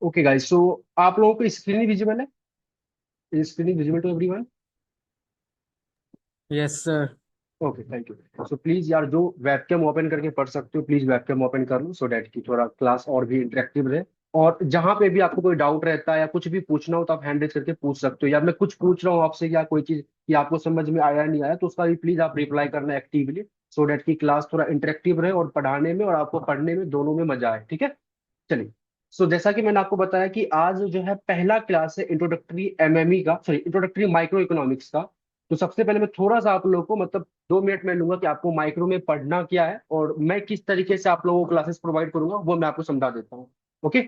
Okay guys, सो आप लोगों को स्क्रीन विजिबल है? Screen visible to everyone? Yes sir. Okay, thank you. So please यार, जो वेबकैम ओपन करके पढ़ सकते हो प्लीज वेबकैम ओपन कर लो, सो डैट की थोड़ा क्लास और भी इंटरेक्टिव रहे। और जहां पे भी आपको कोई डाउट रहता है या कुछ भी पूछना हो तो आप हैंड रेज करके पूछ सकते हो, या मैं कुछ पूछ रहा हूँ आपसे या कोई चीज कि आपको समझ में आया नहीं आया तो उसका भी प्लीज आप रिप्लाई करना एक्टिवली, सो डैट की क्लास थोड़ा इंटरेक्टिव रहे और पढ़ाने में और आपको पढ़ने में दोनों में मजा आए। ठीक है, चलिए। सो जैसा कि मैंने आपको बताया कि आज जो है पहला क्लास है इंट्रोडक्टरी एमएमई का, सॉरी इंट्रोडक्टरी माइक्रो इकोनॉमिक्स का। तो सबसे पहले मैं थोड़ा सा आप लोगों को मतलब 2 मिनट में लूंगा कि आपको माइक्रो में पढ़ना क्या है और मैं किस तरीके से आप लोगों को क्लासेस प्रोवाइड करूंगा वो मैं आपको समझा देता हूँ। ओके।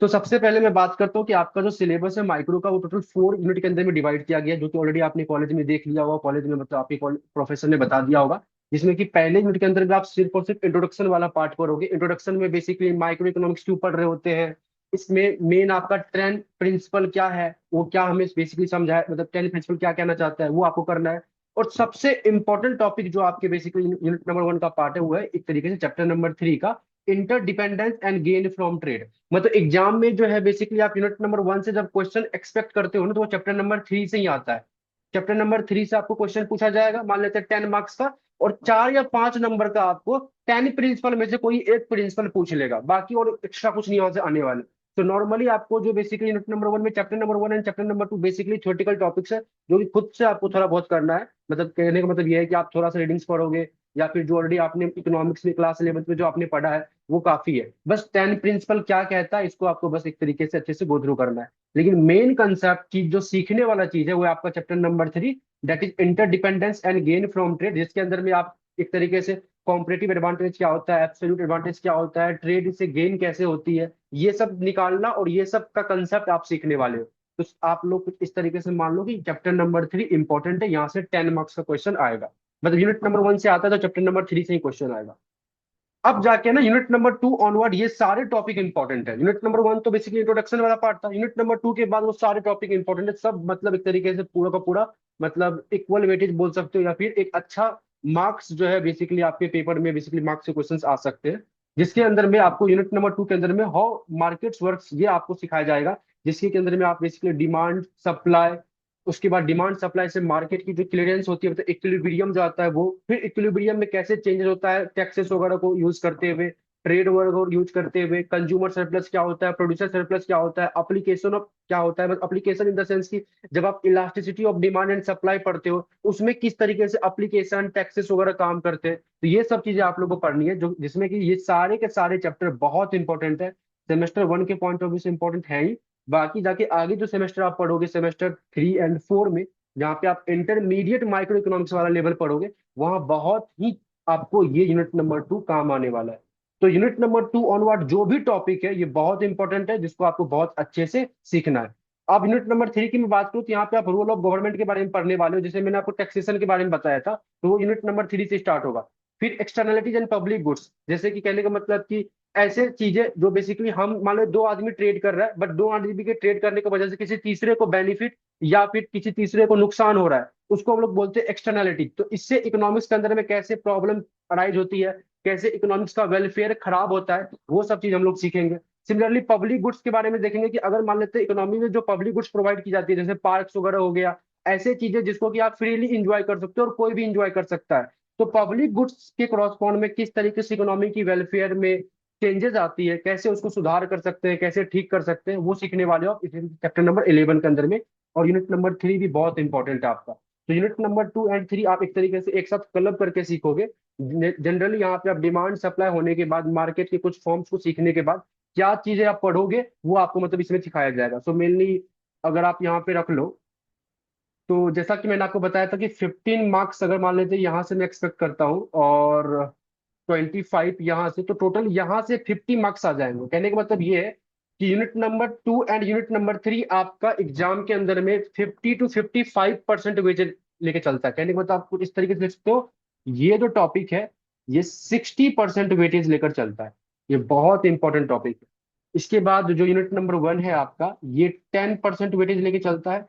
तो सबसे पहले मैं बात करता हूँ कि आपका जो सिलेबस है माइक्रो का वो टोटल 4 यूनिट के अंदर में डिवाइड किया गया है, जो कि ऑलरेडी आपने कॉलेज में देख लिया होगा, कॉलेज में मतलब आपके प्रोफेसर ने बता दिया होगा। जिसमें कि पहले यूनिट के अंदर भी आप सिर्फ और सिर्फ इंट्रोडक्शन वाला पार्ट पढ़ोगे। इंट्रोडक्शन में बेसिकली माइक्रो इकोनॉमिक्स क्यों पढ़ रहे होते हैं, इसमें मेन आपका ट्रेंड प्रिंसिपल क्या है, वो क्या हमें बेसिकली समझाए, मतलब ट्रेंड प्रिंसिपल क्या कहना चाहता है वो आपको करना है। और सबसे इंपॉर्टेंट टॉपिक जो आपके बेसिकली यूनिट नंबर 1 का पार्ट है वो है एक तरीके से चैप्टर नंबर 3 का interdependence and gain from trade. मतलब एग्जाम में जो है बेसिकली आप यूनिट नंबर 1 से जब क्वेश्चन एक्सपेक्ट करते हो ना तो वो चैप्टर नंबर 3 से ही आता है। चैप्टर नंबर 3 से आपको क्वेश्चन पूछा जाएगा, मान लेते हैं 10 मार्क्स का, और 4 या 5 नंबर का आपको 10 प्रिंसिपल में से कोई एक प्रिंसिपल पूछ लेगा, बाकी और एक्स्ट्रा कुछ नहीं वहां से आने वाले। तो नॉर्मली आपको जो बेसिकली यूनिट नंबर 1 में chapter number 1 and chapter number 2 basically theoretical topics है, जो कि खुद से आपको थोड़ा बहुत करना है। मतलब कहने का मतलब ये है कि आप थोड़ा सा रीडिंग्स पढ़ोगे या फिर जो ऑलरेडी आपने इकोनॉमिक्स में क्लास 11th में जो आपने पढ़ा है वो काफी है। बस 10 प्रिंसिपल क्या कहता है इसको आपको बस एक तरीके से अच्छे से गो थ्रू करना है। लेकिन मेन कंसेप्ट की जो सीखने वाला चीज है वो है आपका chapter number 3, that is interdependence and gain from trade, जिसके अंदर में आप एक तरीके से कॉम्पिटिटिव एडवांटेज क्या होता है, एब्सोल्यूट एडवांटेज क्या होता है, ट्रेड से गेन कैसे होती है, ये सब निकालना और ये सब का कंसेप्ट आप सीखने वाले हो। तो आप लोग कुछ इस तरीके से मान लो कि चैप्टर नंबर 3 इंपॉर्टेंट है, यहाँ से 10 मार्क्स का क्वेश्चन आएगा। मतलब यूनिट नंबर 1 से आता है तो चैप्टर नंबर 3 से ही क्वेश्चन आएगा। अब जाके ना यूनिट नंबर 2 ऑनवर्ड ये सारे टॉपिक इंपॉर्टेंट है। यूनिट नंबर 1 तो बेसिकली इंट्रोडक्शन वाला पार्ट था, यूनिट नंबर 2 के बाद वो सारे टॉपिक इंपॉर्टेंट है सब, मतलब एक तरीके से पूरा का पूरा मतलब इक्वल वेटेज बोल सकते हो, या फिर एक अच्छा मार्क्स जो है बेसिकली आपके पेपर में बेसिकली मार्क्स के क्वेश्चंस आ सकते हैं। जिसके अंदर में आपको यूनिट नंबर 2 के अंदर में हाउ मार्केट्स वर्क्स ये आपको सिखाया जाएगा, जिसके के अंदर में आप बेसिकली डिमांड सप्लाई, उसके बाद डिमांड सप्लाई से मार्केट की जो क्लियरेंस होती है मतलब इक्विलिब्रियम जो आता है वो, फिर इक्विलिब्रियम में कैसे चेंजेस होता है टैक्सेस वगैरह को यूज करते हुए, ट्रेड वगैरह को यूज करते हुए, कंज्यूमर सरप्लस क्या होता है, प्रोड्यूसर सरप्लस क्या होता है, अप्लीकेशन ऑफ क्या होता है, मतलब अप्लीकेशन इन द सेंस की जब आप elasticity of demand and supply पढ़ते हो उसमें किस तरीके से अप्लीकेशन टैक्सेस वगैरह काम करते हैं। तो ये सब चीजें आप लोगों को पढ़नी है, जो जिसमें कि ये सारे के सारे चैप्टर बहुत इंपॉर्टेंट है, सेमेस्टर 1 के पॉइंट ऑफ व्यू से इंपॉर्टेंट है ही। बाकी जाके आगे जो सेमेस्टर आप पढ़ोगे सेमेस्टर 3 एंड 4 में, जहाँ पे आप इंटरमीडिएट माइक्रो इकोनॉमिक्स वाला लेवल पढ़ोगे, वहां बहुत ही आपको ये यूनिट नंबर 2 काम आने वाला है। तो यूनिट नंबर 2 ऑनवर्ड जो भी टॉपिक है ये बहुत इंपॉर्टेंट है, जिसको आपको बहुत अच्छे से सीखना है। अब यूनिट नंबर 3 की मैं बात करूँ तो यहाँ पे आप रूल ऑफ गवर्नमेंट के बारे में पढ़ने वाले हो, जैसे मैंने आपको टैक्सेशन के बारे में बताया था, तो वो यूनिट नंबर 3 से स्टार्ट होगा। फिर एक्सटर्नलिटीज एंड पब्लिक गुड्स, जैसे कि कहने का मतलब कि ऐसे चीजें जो बेसिकली हम मान लो 2 आदमी ट्रेड कर रहा है, बट 2 आदमी के ट्रेड करने की वजह से किसी तीसरे को बेनिफिट या फिर किसी तीसरे को नुकसान हो रहा है, उसको हम लोग बोलते हैं एक्सटर्नलिटी। तो इससे इकोनॉमिक्स के अंदर में कैसे प्रॉब्लम अराइज होती है, कैसे इकोनॉमिक्स का वेलफेयर खराब होता है, वो सब चीज हम लोग सीखेंगे। सिमिलरली पब्लिक गुड्स के बारे में देखेंगे कि अगर मान लेते हैं इकोनॉमी में जो पब्लिक गुड्स प्रोवाइड की जाती है जैसे पार्क्स वगैरह हो गया, ऐसे चीजें जिसको कि आप फ्रीली इंजॉय कर सकते हो और कोई भी इंजॉय कर सकता है, तो पब्लिक गुड्स के क्रॉसपॉन्ड में किस तरीके से इकोनॉमी की वेलफेयर में चेंजेस आती है, कैसे उसको सुधार कर सकते हैं, कैसे ठीक कर सकते हैं, वो सीखने वाले हो आप चैप्टर नंबर 11 के अंदर में। और यूनिट नंबर 3 भी बहुत इंपॉर्टेंट है आपका। तो यूनिट नंबर 2 एंड 3 आप एक तरीके से एक साथ क्लब करके सीखोगे। जनरली यहाँ पे आप डिमांड सप्लाई होने के बाद मार्केट के कुछ फॉर्म्स को सीखने के बाद क्या चीजें आप पढ़ोगे वो आपको मतलब इसमें सिखाया जाएगा। सो मेनली अगर आप यहाँ पे रख लो, तो जैसा कि मैंने आपको बताया था कि 15 मार्क्स अगर मान लेते हैं यहाँ से मैं एक्सपेक्ट करता हूँ, और 25 यहाँ से, तो टोटल यहाँ से 50 मार्क्स आ जाएंगे। कहने का मतलब ये है कि unit number 2 and unit number 3 आपका एग्जाम के अंदर में 50 to 55% वेटेज लेके चलता है। कहने का मतलब आप कुछ इस तरीके से देख सकते हो, ये जो टॉपिक है ये 60% वेटेज लेकर चलता है। ये बहुत इंपॉर्टेंट टॉपिक है। इसके बाद जो यूनिट नंबर 1 है आपका, ये 10% वेटेज लेके चलता है।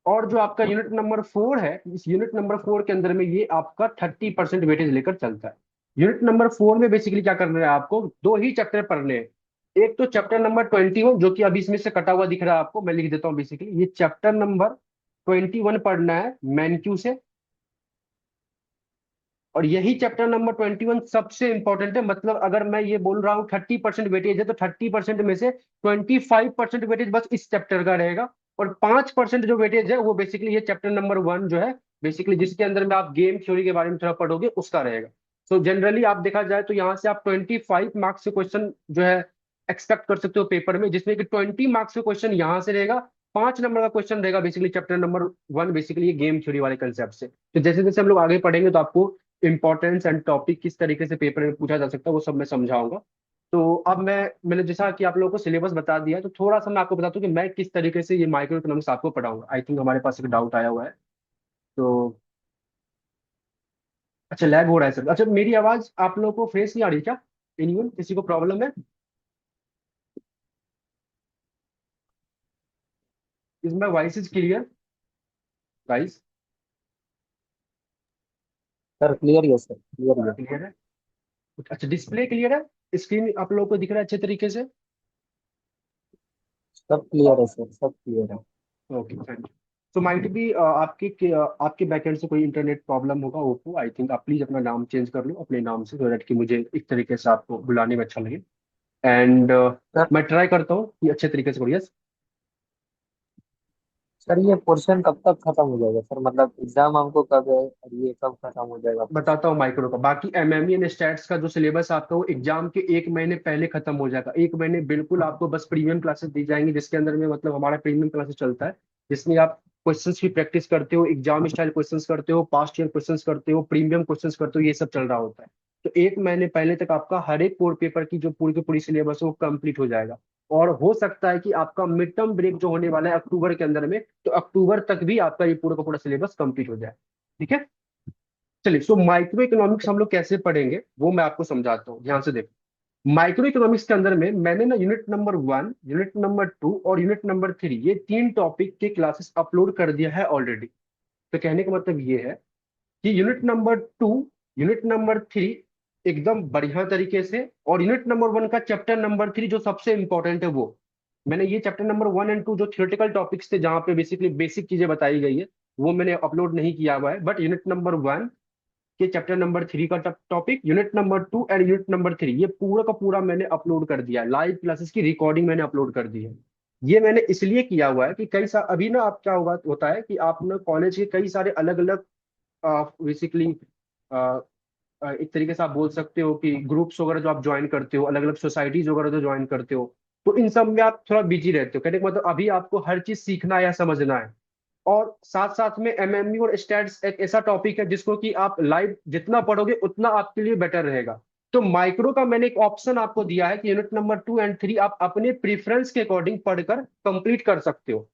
और जो आपका यूनिट नंबर 4 है, इस यूनिट नंबर 4 के अंदर में ये आपका 30% वेटेज लेकर चलता है। यूनिट नंबर 4 में बेसिकली क्या करना है, आपको 2 ही चैप्टर पढ़ने हैं। एक तो चैप्टर नंबर 21 जो कि अभी इसमें से कटा हुआ दिख रहा है आपको, मैं लिख देता हूँ बेसिकली, ये चैप्टर नंबर 21 पढ़ना है मैनक्यू से। और यही चैप्टर नंबर 21 सबसे इंपॉर्टेंट है, मतलब अगर मैं ये बोल रहा हूँ 30% वेटेज है, तो 30% में से 25% वेटेज बस इस चैप्टर का रहेगा। और 5% जो वेटेज है वो बेसिकली ये चैप्टर नंबर 1 जो है, बेसिकली जिसके अंदर में आप गेम थ्योरी के बारे में थोड़ा पढ़ोगे उसका रहेगा। सो जनरली आप देखा जाए तो यहाँ से आप 25 मार्क्स के क्वेश्चन जो है एक्सपेक्ट कर सकते हो पेपर में, जिसमें कि 20 मार्क्स का क्वेश्चन यहाँ से रहेगा। 5 नंबर का क्वेश्चन रहेगा बेसिकली चैप्टर नंबर 1, बेसिकली ये गेम थ्योरी वाले कंसेप्ट से। तो जैसे जैसे हम लोग आगे पढ़ेंगे तो आपको इंपॉर्टेंस एंड टॉपिक किस तरीके से पेपर में पूछा जा सकता है वो सब मैं समझाऊंगा। तो अब मैंने जैसा कि आप लोगों को सिलेबस बता दिया है, तो थोड़ा सा मैं आपको बताता हूँ कि मैं किस तरीके से ये माइक्रो इकोनॉमिक्स आपको पढ़ाऊंगा। आई थिंक हमारे पास एक डाउट आया हुआ है। तो अच्छा, लैग हो रहा है सर। अच्छा, मेरी आवाज आप लोगों को फ्रेश नहीं आ रही क्या? एनीवन, किसी को प्रॉब्लम है? Is my voice is clear guys? Sir clear है, सर क्लियर है। क्लियर है? अच्छा, डिस्प्ले क्लियर है, स्क्रीन आप लोगों को दिख रहा है अच्छे तरीके से? सब क्लियर है सर, सब क्लियर है। Okay, thank you. तो माइट भी आपके बैकएंड से कोई इंटरनेट प्रॉब्लम होगा ओप्पो, आई थिंक। आप प्लीज अपना नाम चेंज कर लो अपने नाम से, सो दैट कि मुझे एक तरीके से आपको बुलाने में अच्छा लगे। एंड सर मैं ट्राई करता हूँ कि अच्छे तरीके से करूँ। यस, सर ये पोर्शन कब तक खत्म हो जाएगा सर? मतलब एग्जाम हमको कब है और ये कब खत्म हो जाएगा पोर्शन? बताता हूँ माइक्रो का। बाकी एमएमई एंड स्टैट्स का जो सिलेबस आपका वो एग्जाम के 1 महीने पहले खत्म हो जाएगा। 1 महीने बिल्कुल आपको बस प्रीमियम क्लासेस दी जाएंगी, जिसके अंदर में मतलब हमारा प्रीमियम क्लासेस चलता है, जिसमें आप क्वेश्चंस की प्रैक्टिस करते हो, एग्जाम स्टाइल क्वेश्चंस करते हो, पास्ट ईयर क्वेश्चंस करते हो, प्रीमियम क्वेश्चंस करते हो, ये सब चल रहा होता है। तो 1 महीने पहले तक आपका हर एक कोर पेपर की जो पूरी की पूरी सिलेबस है वो कंप्लीट हो जाएगा। और हो सकता है कि आपका मिड टर्म ब्रेक जो होने वाला है अक्टूबर के अंदर में, तो अक्टूबर तक भी आपका ये पूरा का पूरा सिलेबस कंप्लीट हो जाए। ठीक है, चलिए। सो माइक्रो इकोनॉमिक्स हम लोग कैसे पढ़ेंगे वो मैं आपको समझाता हूँ, ध्यान से देखो। माइक्रो इकोनॉमिक्स के अंदर में मैंने ना यूनिट नंबर 1, यूनिट नंबर 2 और यूनिट नंबर 3, ये 3 टॉपिक के क्लासेस अपलोड कर दिया है ऑलरेडी। तो कहने का मतलब ये है कि यूनिट नंबर 2, यूनिट नंबर 3 एकदम बढ़िया तरीके से, और यूनिट नंबर 1 का चैप्टर नंबर 3 जो सबसे इंपॉर्टेंट है वो, मैंने ये चैप्टर नंबर 1 एंड 2 जो थियोरेटिकल टॉपिक्स थे जहाँ पे बेसिकली बेसिक चीजें बताई गई है, वो मैंने अपलोड नहीं किया हुआ है। बट यूनिट नंबर 1 के चैप्टर नंबर 3 का topic, unit number 2 and unit number 3, ये पूरा का पूरा मैंने अपलोड कर दिया है। लाइव क्लासेस की रिकॉर्डिंग मैंने अपलोड कर दी है। ये मैंने इसलिए किया हुआ है कि कई सार अभी ना आप क्या होगा होता है कि आप ना कॉलेज के कई सारे अलग अलग बेसिकली एक तरीके से आप बोल सकते हो कि ग्रुप्स वगैरह जो आप ज्वाइन करते हो, अलग अलग सोसाइटीज वगैरह जो ज्वाइन करते हो, तो इन सब में आप थोड़ा बिजी रहते हो। कहने का मतलब अभी आपको हर चीज सीखना या समझना है। और साथ साथ में एमएमयू और स्टैट्स एक ऐसा टॉपिक है जिसको कि आप लाइव जितना पढ़ोगे उतना आपके लिए बेटर रहेगा। तो माइक्रो का मैंने एक ऑप्शन आपको दिया है कि यूनिट नंबर 2 एंड 3 आप अपने प्रीफरेंस के अकॉर्डिंग पढ़कर कंप्लीट कर सकते हो।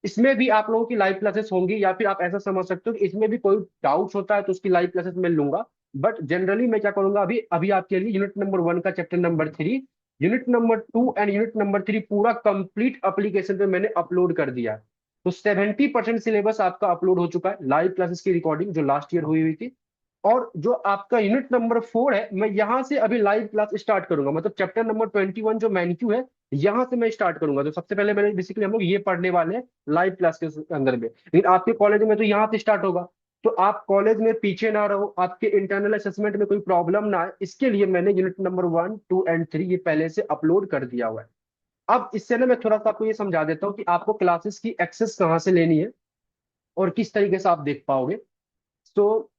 इसमें भी आप लोगों की लाइव क्लासेस होंगी, या फिर आप ऐसा समझ सकते हो कि इसमें भी कोई डाउट्स होता है तो उसकी लाइव क्लासेस मैं लूंगा। बट जनरली मैं क्या करूंगा, अभी अभी आपके लिए यूनिट नंबर 1 का chapter number 3, unit number 2 and unit number 3 पूरा कंप्लीट एप्लीकेशन पे मैंने अपलोड कर दिया है। तो 70% सिलेबस आपका अपलोड हो चुका है, लाइव क्लासेस की रिकॉर्डिंग जो लास्ट ईयर हुई हुई थी। और जो आपका यूनिट नंबर 4 है, मैं यहाँ से अभी लाइव क्लास स्टार्ट करूंगा, मतलब चैप्टर नंबर 21 जो मैनक्यू है, यहाँ से मैं स्टार्ट करूंगा। तो सबसे पहले मैंने बेसिकली हम लोग ये पढ़ने वाले हैं लाइव क्लास के अंदर में, लेकिन आपके कॉलेज में तो यहाँ से स्टार्ट होगा। तो आप कॉलेज में पीछे ना रहो, आपके इंटरनल असेसमेंट में कोई प्रॉब्लम ना आए, इसके लिए मैंने यूनिट नंबर 1, 2 एंड 3 ये पहले से अपलोड कर दिया हुआ है। अब इससे ना मैं थोड़ा सा आपको ये समझा देता हूँ कि आपको क्लासेस की एक्सेस कहाँ से लेनी है और किस तरीके से आप देख पाओगे। तो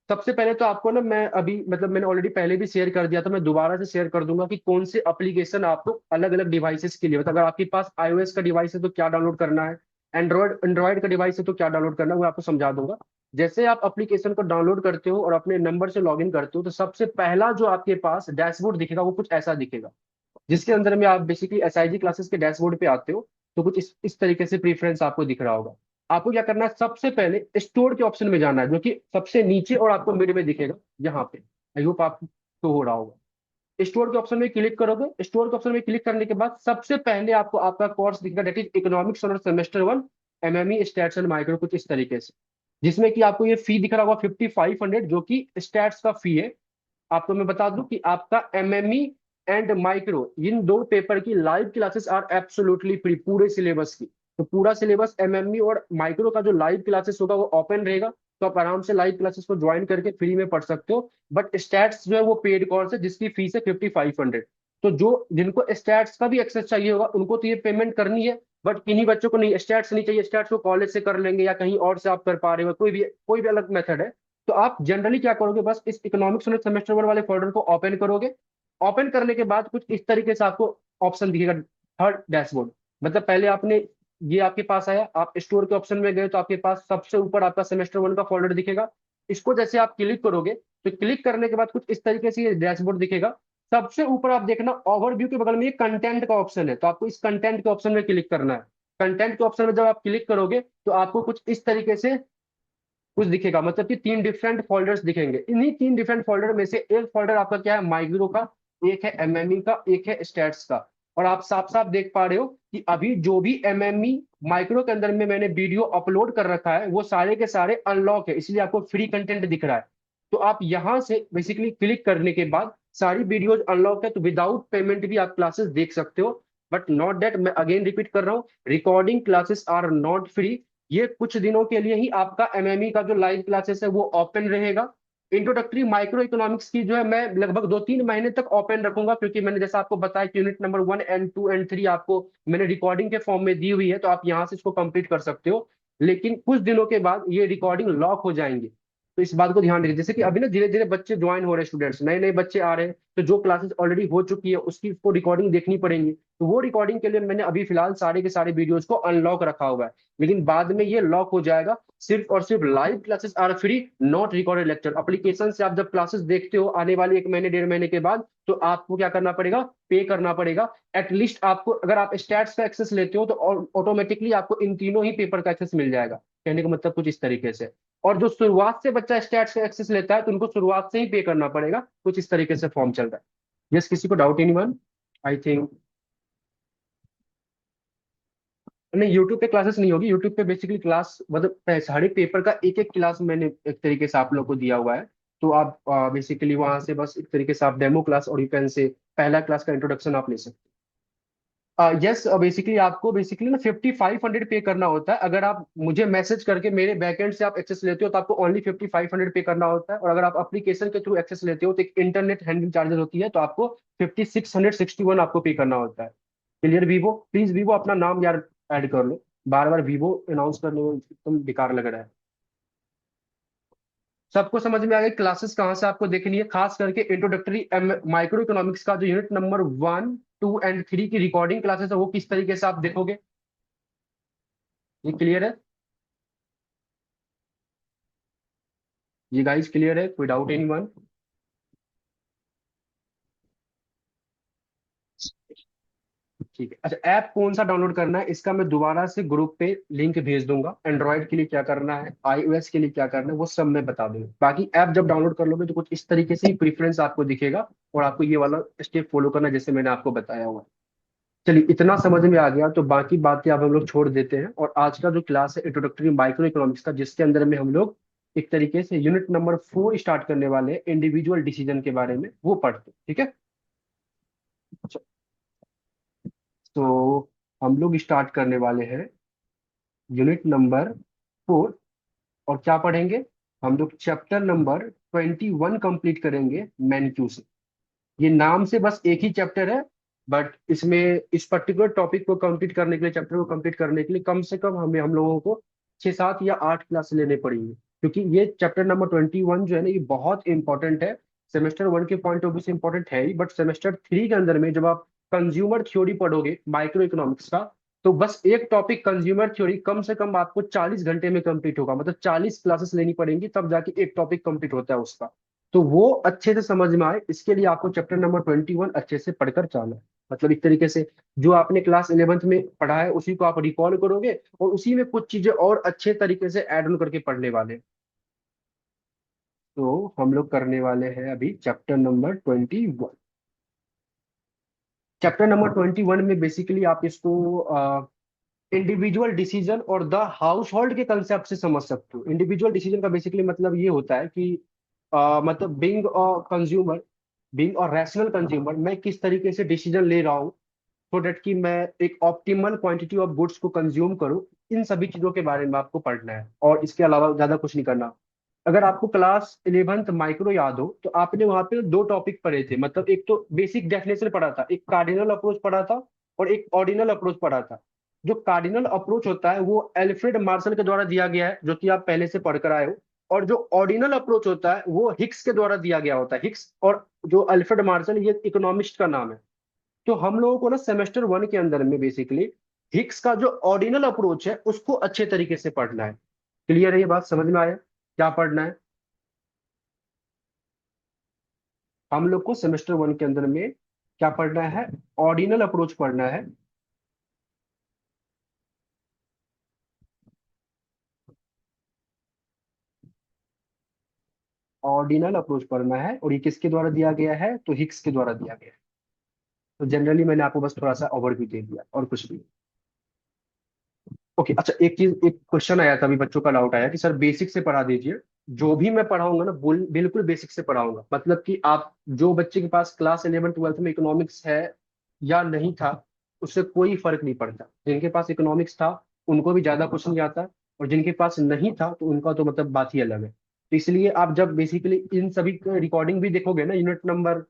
सबसे पहले तो आपको ना, मैं अभी मतलब मैंने ऑलरेडी पहले भी शेयर कर दिया था, मैं दोबारा से शेयर कर दूंगा कि कौन से एप्लीकेशन आपको अलग अलग डिवाइसेस के लिए, मतलब अगर आपके पास आईओएस का डिवाइस है तो क्या डाउनलोड करना है, एंड्रॉयड का डिवाइस है तो क्या डाउनलोड करना है, वो आपको समझा दूंगा। जैसे आप एप्लीकेशन को डाउनलोड करते हो और अपने नंबर से लॉगिन करते हो, तो सबसे पहला जो आपके पास डैशबोर्ड दिखेगा वो कुछ ऐसा दिखेगा, जिसके अंदर में आप बेसिकली एसआईजी क्लासेस के डैशबोर्ड पे आते हो। तो कुछ इस तरीके से प्रीफरेंस आपको दिख रहा होगा। आपको क्या करना है, सबसे पहले स्टोर के ऑप्शन में जाना है, जो कि सबसे नीचे और आपको मिड में दिखेगा यहाँ पे। आई होप आपको तो हो रहा होगा। स्टोर के ऑप्शन में क्लिक करोगे, स्टोर के ऑप्शन में क्लिक करने के बाद सबसे पहले आपको आपका कोर्स दिखेगा, that is economics honour semester 1, MME stats and micro, कुछ इस तरीके से। जिसमें कि आपको ये फी दिख रहा होगा 5500, जो कि स्टैट्स का फी है। आपको मैं बता दूं कि आपका एमएमई एंड माइक्रो, इन दो पेपर की live classes are absolutely free, पूरे सिलेबस की। तो पूरा सिलेबस एमएमई और माइक्रो का जो लाइव क्लासेस होगा वो ओपन रहेगा, तो आप आराम से लाइव क्लासेस को ज्वाइन करके फ्री में पढ़ सकते हो। बट स्टैट्स जो है वो पेड कोर्स है, जिसकी फीस है 5500। तो जो जिनको स्टैट्स का भी एक्सेस चाहिए होगा उनको तो ये पेमेंट करनी है, बट किन्हीं बच्चों को नहीं, स्टैट्स नहीं चाहिए, स्टैट्स को कॉलेज से कर लेंगे या कहीं और से आप कर पा रहे हो, कोई भी अलग मेथड है। तो आप जनरली क्या करोगे, बस इस इकोनॉमिक्स यूनिट सेमेस्टर वन वाले फोल्डर को ओपन करोगे। ओपन करने के बाद कुछ इस तरीके से आपको ऑप्शन दिखेगा, थर्ड डैशबोर्ड। मतलब पहले आपने, ये आपके पास आया, आप स्टोर के ऑप्शन में गए तो आपके पास सबसे ऊपर आपका सेमेस्टर वन का फोल्डर दिखेगा। इसको जैसे आप क्लिक करोगे तो क्लिक करने के बाद कुछ इस तरीके से ये डैशबोर्ड दिखेगा। सबसे ऊपर आप देखना ओवरव्यू के बगल में ये कंटेंट का ऑप्शन है, तो आपको इस कंटेंट के ऑप्शन में क्लिक करना है। कंटेंट के ऑप्शन में जब आप क्लिक करोगे तो आपको कुछ इस तरीके से कुछ दिखेगा, मतलब कि तीन डिफरेंट फोल्डर्स दिखेंगे। इन्हीं तीन डिफरेंट फोल्डर में से एक फोल्डर आपका क्या है, माइक्रो का, एक है एमएमई का, एक है स्टैट्स का। और आप साफ साफ देख पा रहे हो कि अभी जो भी एमएमई माइक्रो के अंदर में मैंने वीडियो अपलोड कर रखा है वो सारे के सारे अनलॉक है, इसलिए आपको फ्री कंटेंट दिख रहा है। तो आप यहां से बेसिकली क्लिक करने के बाद सारी वीडियोज अनलॉक है, तो विदाउट पेमेंट भी आप क्लासेस देख सकते हो। बट नॉट दैट, मैं अगेन रिपीट कर रहा हूँ, recording classes are not free. ये कुछ दिनों के लिए ही आपका एमएमई का जो लाइव क्लासेस है वो ओपन रहेगा। इंट्रोडक्टरी माइक्रो इकोनॉमिक्स की जो है मैं लगभग 2-3 महीने तक ओपन रखूंगा, क्योंकि मैंने जैसा आपको बताया कि यूनिट नंबर 1 एंड 2 एंड 3 आपको मैंने रिकॉर्डिंग के फॉर्म में दी हुई है, तो आप यहाँ से इसको कंप्लीट कर सकते हो। लेकिन कुछ दिनों के बाद ये रिकॉर्डिंग लॉक हो जाएंगे, तो इस बात को ध्यान रखिए। जैसे कि अभी ना धीरे धीरे बच्चे ज्वाइन हो रहे हैं, स्टूडेंट्स नए नए बच्चे आ रहे हैं, तो जो क्लासेस ऑलरेडी हो चुकी है उसकी उसको रिकॉर्डिंग देखनी पड़ेंगी। तो वो रिकॉर्डिंग के लिए मैंने अभी फिलहाल सारे के सारे वीडियोज को अनलॉक रखा हुआ है, लेकिन बाद में ये लॉक हो जाएगा। सिर्फ और सिर्फ live classes are free, not recorded lecture. Application से आप जब क्लासेस देखते हो आने वाले 1 महीने 1.5 महीने के बाद, तो आपको क्या करना पड़ेगा, पे करना पड़ेगा। एटलीस्ट आपको, अगर आप स्टैट्स का एक्सेस लेते हो तो ऑटोमेटिकली आपको इन तीनों ही पेपर का एक्सेस मिल जाएगा। कहने का मतलब कुछ इस तरीके से। और जो शुरुआत से बच्चा स्टैट्स का एक्सेस लेता है तो उनको शुरुआत से ही पे करना पड़ेगा, कुछ इस तरीके से फॉर्म चल रहा है। यस, किसी को डाउट एनीवन? आई थिंक नहीं, यूट्यूब पे क्लासेस नहीं होगी। यूट्यूब पे बेसिकली क्लास मतलब सारे पेपर का एक एक क्लास मैंने एक तरीके से आप लोग को दिया हुआ है। तो आप बेसिकली वहां से बस एक तरीके से आप डेमो क्लास और यू कैन से पहला क्लास का इंट्रोडक्शन आप ले सकते हो। यस, बेसिकली आपको बेसिकली ना 5500 पे करना होता है। अगर आप मुझे मैसेज करके मेरे बैकएंड से आप एक्सेस लेते हो तो आपको ओनली 5500 पे करना होता है। और अगर आप एप्लीकेशन के थ्रू एक्सेस लेते हो तो एक इंटरनेट हैंडलिंग चार्जेस होती है, तो आपको 5661 आपको पे करना होता है। Clear Vivo? प्लीज वीवो अपना नाम यार ऐड कर लो, बार बार वीवो अनाउंस करने में एकदम बेकार लग रहा है। सबको समझ में आ गई क्लासेस कहाँ से आपको देखनी है? खास करके इंट्रोडक्टरी माइक्रो इकोनॉमिक्स का जो यूनिट नंबर 1, 2 एंड 3 की रिकॉर्डिंग क्लासेस है वो किस तरीके से आप देखोगे, ये क्लियर है? ये गाइस क्लियर है? कोई डाउट एनीवन? ठीक है, अच्छा ऐप कौन सा डाउनलोड करना है इसका मैं दोबारा से ग्रुप पे लिंक भेज दूंगा। एंड्रॉइड के लिए क्या करना है, आईओएस के लिए क्या करना है, वो सब मैं बता दूंगा। बाकी ऐप जब डाउनलोड कर लोगे तो कुछ इस तरीके से ही प्रेफरेंस आपको दिखेगा, और आपको ये वाला स्टेप फॉलो करना है जैसे मैंने आपको बताया हुआ है। चलिए, इतना समझ में आ गया तो बाकी बातें अब हम लोग छोड़ देते हैं, और आज का जो क्लास है इंट्रोडक्टरी माइक्रो इकोनॉमिक्स का, जिसके अंदर में हम लोग एक तरीके से यूनिट नंबर 4 स्टार्ट करने वाले हैं, इंडिविजुअल डिसीजन के बारे में, वो पढ़ते हैं। ठीक है, तो हम लोग स्टार्ट करने वाले हैं यूनिट नंबर 4। और क्या पढ़ेंगे, हम लोग चैप्टर नंबर 21 कंप्लीट करेंगे मैन से। ये नाम से बस एक ही चैप्टर है, बट इसमें इस पर्टिकुलर टॉपिक को कंप्लीट करने के लिए, चैप्टर को कंप्लीट करने के लिए कम से कम हमें हम लोगों को 6, 7 या 8 क्लास लेने पड़ेंगे, क्योंकि ये चैप्टर नंबर 21 जो है ना ये बहुत इंपॉर्टेंट है। सेमेस्टर वन के पॉइंट ऑफ व्यू से इंपॉर्टेंट है ही, बट सेमेस्टर 3 के अंदर में जब आप कंज्यूमर थ्योरी पढ़ोगे माइक्रो इकोनॉमिक्स का, तो बस एक टॉपिक कंज्यूमर थ्योरी कम से कम आपको 40 घंटे में कंप्लीट होगा, मतलब 40 क्लासेस लेनी पड़ेंगी तब जाके एक टॉपिक कंप्लीट होता है उसका। तो वो अच्छे से समझ में आए इसके लिए आपको चैप्टर नंबर 21 अच्छे से पढ़कर जाना है। मतलब एक तरीके से जो आपने क्लास 11th में पढ़ा है उसी को आप रिकॉल करोगे, और उसी में कुछ चीजें और अच्छे तरीके से ऐड ऑन करके पढ़ने वाले हैं। तो हम लोग करने वाले हैं अभी चैप्टर नंबर 21। चैप्टर नंबर 21 में बेसिकली आप इसको इंडिविजुअल डिसीजन और द हाउस होल्ड के कंसेप्ट से समझ सकते हो। इंडिविजुअल डिसीजन का बेसिकली मतलब ये होता है कि मतलब बीइंग अ कंज्यूमर, बीइंग और रैशनल कंज्यूमर, मैं किस तरीके से डिसीजन ले रहा हूँ सो डेट कि मैं एक ऑप्टिमल क्वांटिटी ऑफ गुड्स को कंज्यूम करूँ। इन सभी चीजों के बारे में आपको पढ़ना है और इसके अलावा ज्यादा कुछ नहीं करना। अगर आपको क्लास 11th माइक्रो याद हो तो आपने वहां पे दो टॉपिक पढ़े थे, मतलब एक तो बेसिक डेफिनेशन पढ़ा था, एक कार्डिनल अप्रोच पढ़ा था और एक ऑर्डिनल अप्रोच पढ़ा था। जो कार्डिनल अप्रोच होता है वो एल्फ्रेड मार्शल के द्वारा दिया गया है, जो कि आप पहले से पढ़ कर आए हो। और जो ऑर्डिनल अप्रोच होता है वो हिक्स के द्वारा दिया गया होता है। हिक्स और जो अल्फ्रेड मार्शल, ये इकोनॉमिस्ट का नाम है। तो हम लोगों को ना सेमेस्टर 1 के अंदर में बेसिकली हिक्स का जो ऑर्डिनल अप्रोच है उसको अच्छे तरीके से पढ़ना है। क्लियर है? ये बात समझ में आया क्या पढ़ना है? हम लोग को सेमेस्टर 1 के अंदर में क्या पढ़ना है? ऑर्डिनल अप्रोच पढ़ना है। ऑर्डिनल अप्रोच पढ़ना है और ये किसके द्वारा दिया गया है? तो हिक्स के द्वारा दिया गया है। तो जनरली मैंने आपको बस थोड़ा सा ओवरव्यू दे दिया और कुछ नहीं। ओके, अच्छा, एक चीज, एक क्वेश्चन आया था अभी, बच्चों का डाउट आया कि सर बेसिक से पढ़ा दीजिए। जो भी मैं पढ़ाऊंगा ना बिल्कुल बेसिक से पढ़ाऊंगा। मतलब कि आप जो बच्चे के पास क्लास 11th 12th में इकोनॉमिक्स है या नहीं था, उससे कोई फर्क नहीं पड़ता। जिनके पास इकोनॉमिक्स था उनको भी ज्यादा कुछ नहीं आता, और जिनके पास नहीं था तो उनका तो मतलब बात ही अलग है। तो इसलिए आप जब बेसिकली इन सभी रिकॉर्डिंग भी देखोगे ना, यूनिट नंबर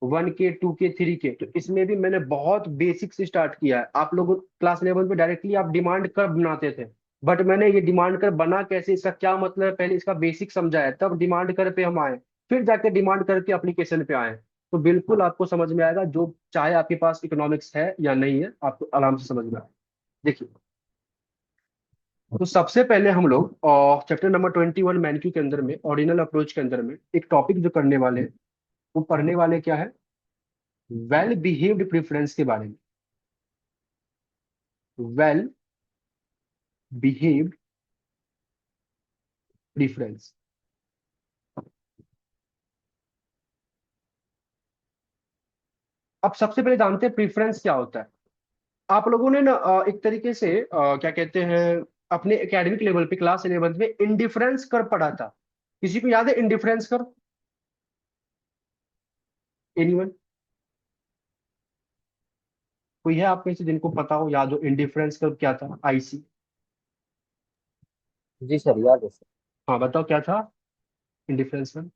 1 के, 2 के, 3 के, तो इसमें भी मैंने बहुत बेसिक से स्टार्ट किया है। आप लोग क्लास 11 में डायरेक्टली आप डिमांड कर बनाते थे, बट मैंने ये डिमांड कर बना कैसे, इसका क्या मतलब है, पहले इसका बेसिक समझाया, तब डिमांड कर पे हम आए, फिर जाके डिमांड करके एप्लीकेशन पे आए। तो बिल्कुल आपको समझ में आएगा, जो चाहे आपके पास इकोनॉमिक्स है या नहीं है, आपको आराम से समझ में आएगा। देखिए, तो सबसे पहले हम लोग चैप्टर नंबर 21 मैनक्यू के अंदर में, ऑर्डिनल अप्रोच के अंदर में एक टॉपिक जो करने वाले हैं, वो पढ़ने वाले क्या है? वेल बिहेव्ड प्रेफरेंस के बारे में। Well behaved preference. अब सबसे पहले जानते हैं प्रेफरेंस क्या होता है। आप लोगों ने ना एक तरीके से क्या कहते हैं, अपने एकेडमिक लेवल पे क्लास 11th में इंडिफरेंस कर पढ़ा था। किसी को याद है इंडिफरेंस कर? एनीवन? कोई है आप में से जिनको पता हो, याद हो इंडिफरेंस कर क्या था? आईसी। जी सर, याद है सर। हाँ बताओ क्या था इंडिफरेंस कर?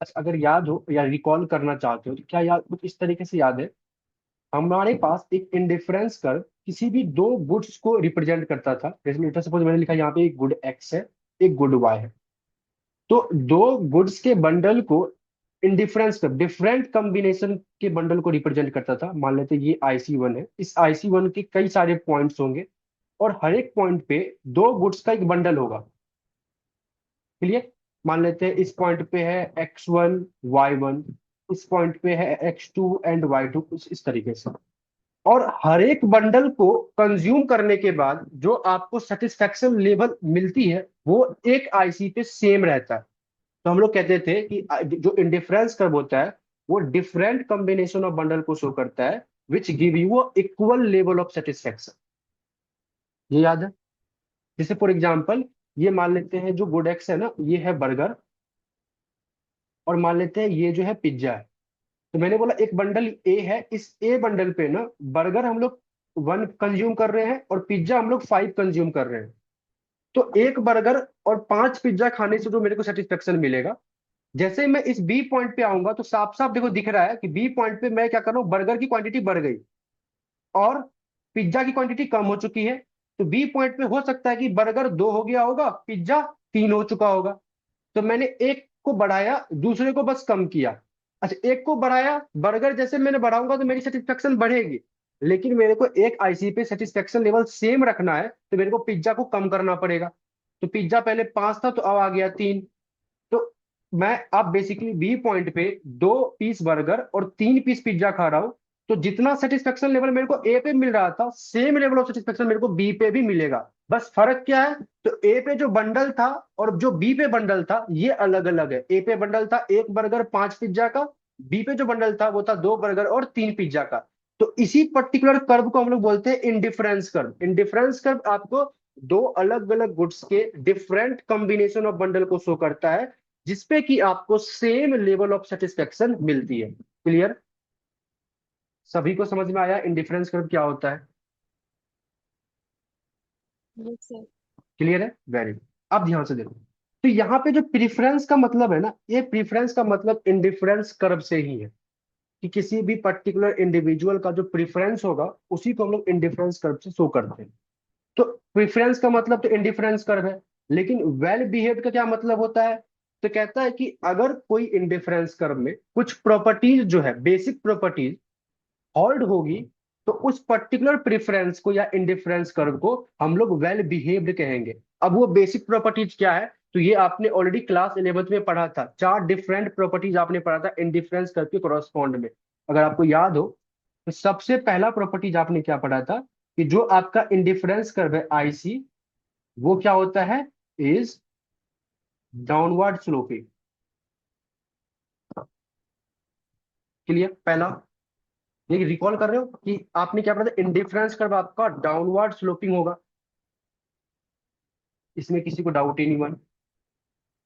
अच्छा, अगर याद हो या रिकॉल करना चाहते हो तो क्या याद, कुछ इस तरीके से याद है। हमारे पास एक इंडिफरेंस कर किसी भी दो गुड्स को रिप्रेजेंट करता था। जैसे लेटर सपोज मैंने लिखा यहाँ पे एक गुड एक्स है, एक गुड वाई है। तो दो गुड्स के बंडल को इंडिफरेंस कर डिफरेंट कॉम्बिनेशन के बंडल को रिप्रेजेंट करता था। मान लेते हैं ये IC1 है, इस IC1 के कई सारे पॉइंट्स होंगे और हर एक पॉइंट पे दो गुड्स का एक बंडल होगा। क्लियर? मान लेते हैं इस पॉइंट पे है X1 Y1, इस पॉइंट पे है X2 एंड Y2, इस तरीके से। और हर एक बंडल को कंज्यूम करने के बाद जो आपको सेटिस्फेक्शन लेवल मिलती है वो एक आईसी पे सेम रहता है। तो हम लोग कहते थे कि जो इंडिफरेंस कर्व होता है वो डिफरेंट कॉम्बिनेशन ऑफ बंडल को शो करता है, which give you equal level of satisfaction. ये याद है? जैसे फॉर एग्जांपल, ये मान लेते हैं जो गुड एक्स है ना, ये है बर्गर, और मान लेते हैं ये जो है पिज्जा है। तो मैंने बोला एक बंडल ए है, इस ए बंडल पे ना बर्गर हम लोग 1 कंज्यूम कर रहे हैं और पिज्जा हम लोग 5 कंज्यूम कर रहे हैं। तो एक बर्गर और 5 पिज्जा खाने से जो मेरे को सेटिस्फेक्शन मिलेगा, जैसे ही मैं इस बी पॉइंट पे आऊंगा तो साफ साफ देखो दिख रहा है कि बी पॉइंट पे मैं क्या कर रहा हूँ, बर्गर की क्वांटिटी बढ़ गई और पिज्जा की क्वांटिटी कम हो चुकी है। तो बी पॉइंट पे हो सकता है कि बर्गर 2 हो गया होगा, पिज्जा 3 हो चुका होगा। तो मैंने एक को बढ़ाया, दूसरे को बस कम किया। अच्छा, एक को बढ़ाया, बर्गर जैसे मैंने बढ़ाऊंगा तो मेरी सेटिस्फेक्शन बढ़ेगी, लेकिन मेरे को एक आईसी पे सेटिस्फेक्शन लेवल सेम रखना है तो मेरे को पिज्जा को कम करना पड़ेगा। तो पिज्जा पहले 5 था तो अब आ गया 3। तो मैं अब बेसिकली बी पॉइंट पे 2 पीस बर्गर और 3 पीस पिज्जा खा रहा हूं। तो जितना सेटिस्फेक्शन लेवल मेरे को ए पे मिल रहा था, सेम लेवल ऑफ सेटिस्फेक्शन मेरे को बी पे भी मिलेगा। बस फर्क क्या है? तो ए पे जो बंडल था और जो बी पे बंडल था ये अलग अलग है। ए पे बंडल था एक बर्गर 5 पिज्जा का, बी पे जो बंडल था वो था 2 बर्गर और 3 पिज्जा का। तो इसी पर्टिकुलर कर्व को हम लोग बोलते हैं इंडिफरेंस कर्व। इंडिफरेंस कर्व आपको दो अलग अलग गुड्स के डिफरेंट कॉम्बिनेशन ऑफ बंडल को शो करता है, जिसपे कि आपको सेम लेवल ऑफ सेटिस्फेक्शन मिलती है। क्लियर? सभी को समझ में आया इंडिफरेंस कर्व क्या होता है? Yes sir. क्लियर है? Very good. अब ध्यान से देखो, तो यहाँ पे जो प्रीफरेंस का मतलब है ना, ये प्रीफरेंस का मतलब इंडिफरेंस कर्व से ही है, कि किसी भी पर्टिकुलर इंडिविजुअल का जो प्रीफरेंस होगा उसी को हम लोग इंडिफरेंस कर्व से शो करते हैं। तो प्रेफरेंस का मतलब तो इंडिफरेंस कर्व है, लेकिन वेल बिहेव्ड का क्या मतलब होता है? तो कहता है कि अगर कोई इंडिफरेंस कर्व में कुछ प्रॉपर्टीज जो है, बेसिक प्रॉपर्टीज होल्ड होगी, तो उस पर्टिकुलर प्रेफरेंस को या इंडिफरेंस कर्व को हम लोग वेल बिहेव्ड कहेंगे। अब वो बेसिक प्रॉपर्टीज क्या है? तो ये आपने ऑलरेडी क्लास 11th में पढ़ा था, चार डिफरेंट प्रॉपर्टीज आपने पढ़ा था इंडिफरेंस कर्व के करस्पॉन्ड में। अगर आपको याद हो, तो सबसे पहला प्रॉपर्टीज आपने क्या पढ़ा था, कि जो आपका इंडिफरेंस कर्व है आईसी, वो क्या होता है? Is downward sloping. क्लियर? पहला ये रिकॉल कर रहे हो कि आपने क्या पढ़ा था? इंडिफरेंस कर्व आपका डाउनवर्ड स्लोपिंग होगा, इसमें किसी को डाउट ही नहीं हुआ।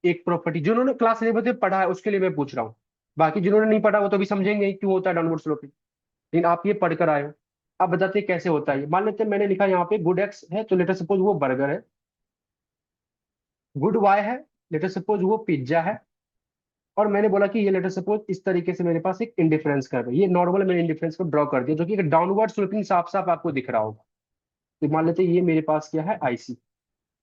एक प्रॉपर्टी जिन्होंने क्लास 11 में पढ़ा है उसके लिए मैं पूछ रहा हूँ, बाकी जिन्होंने नहीं पढ़ा वो तो भी समझेंगे ही क्यों होता है डाउनवर्ड स्लोपिंग, लेकिन आप ये पढ़कर आए हो। अब बताते हैं कैसे होता है ये। मान लेते हैं मैंने लिखा यहाँ पे गुड एक्स है, तो लेटर सपोज वो बर्गर है। गुड वाई है, लेटर सपोज वो पिज्जा है। और मैंने बोला कि ये लेटर सपोज इस तरीके से मेरे पास एक इंडिफरेंस कर्व है, ये नॉर्मल मैंने इंडिफरेंस को ड्रॉ कर दिया, जो कि एक डाउनवर्ड स्लोपिंग साफ साफ आपको दिख रहा होगा। तो मान लेते हैं ये मेरे पास क्या है? आईसी।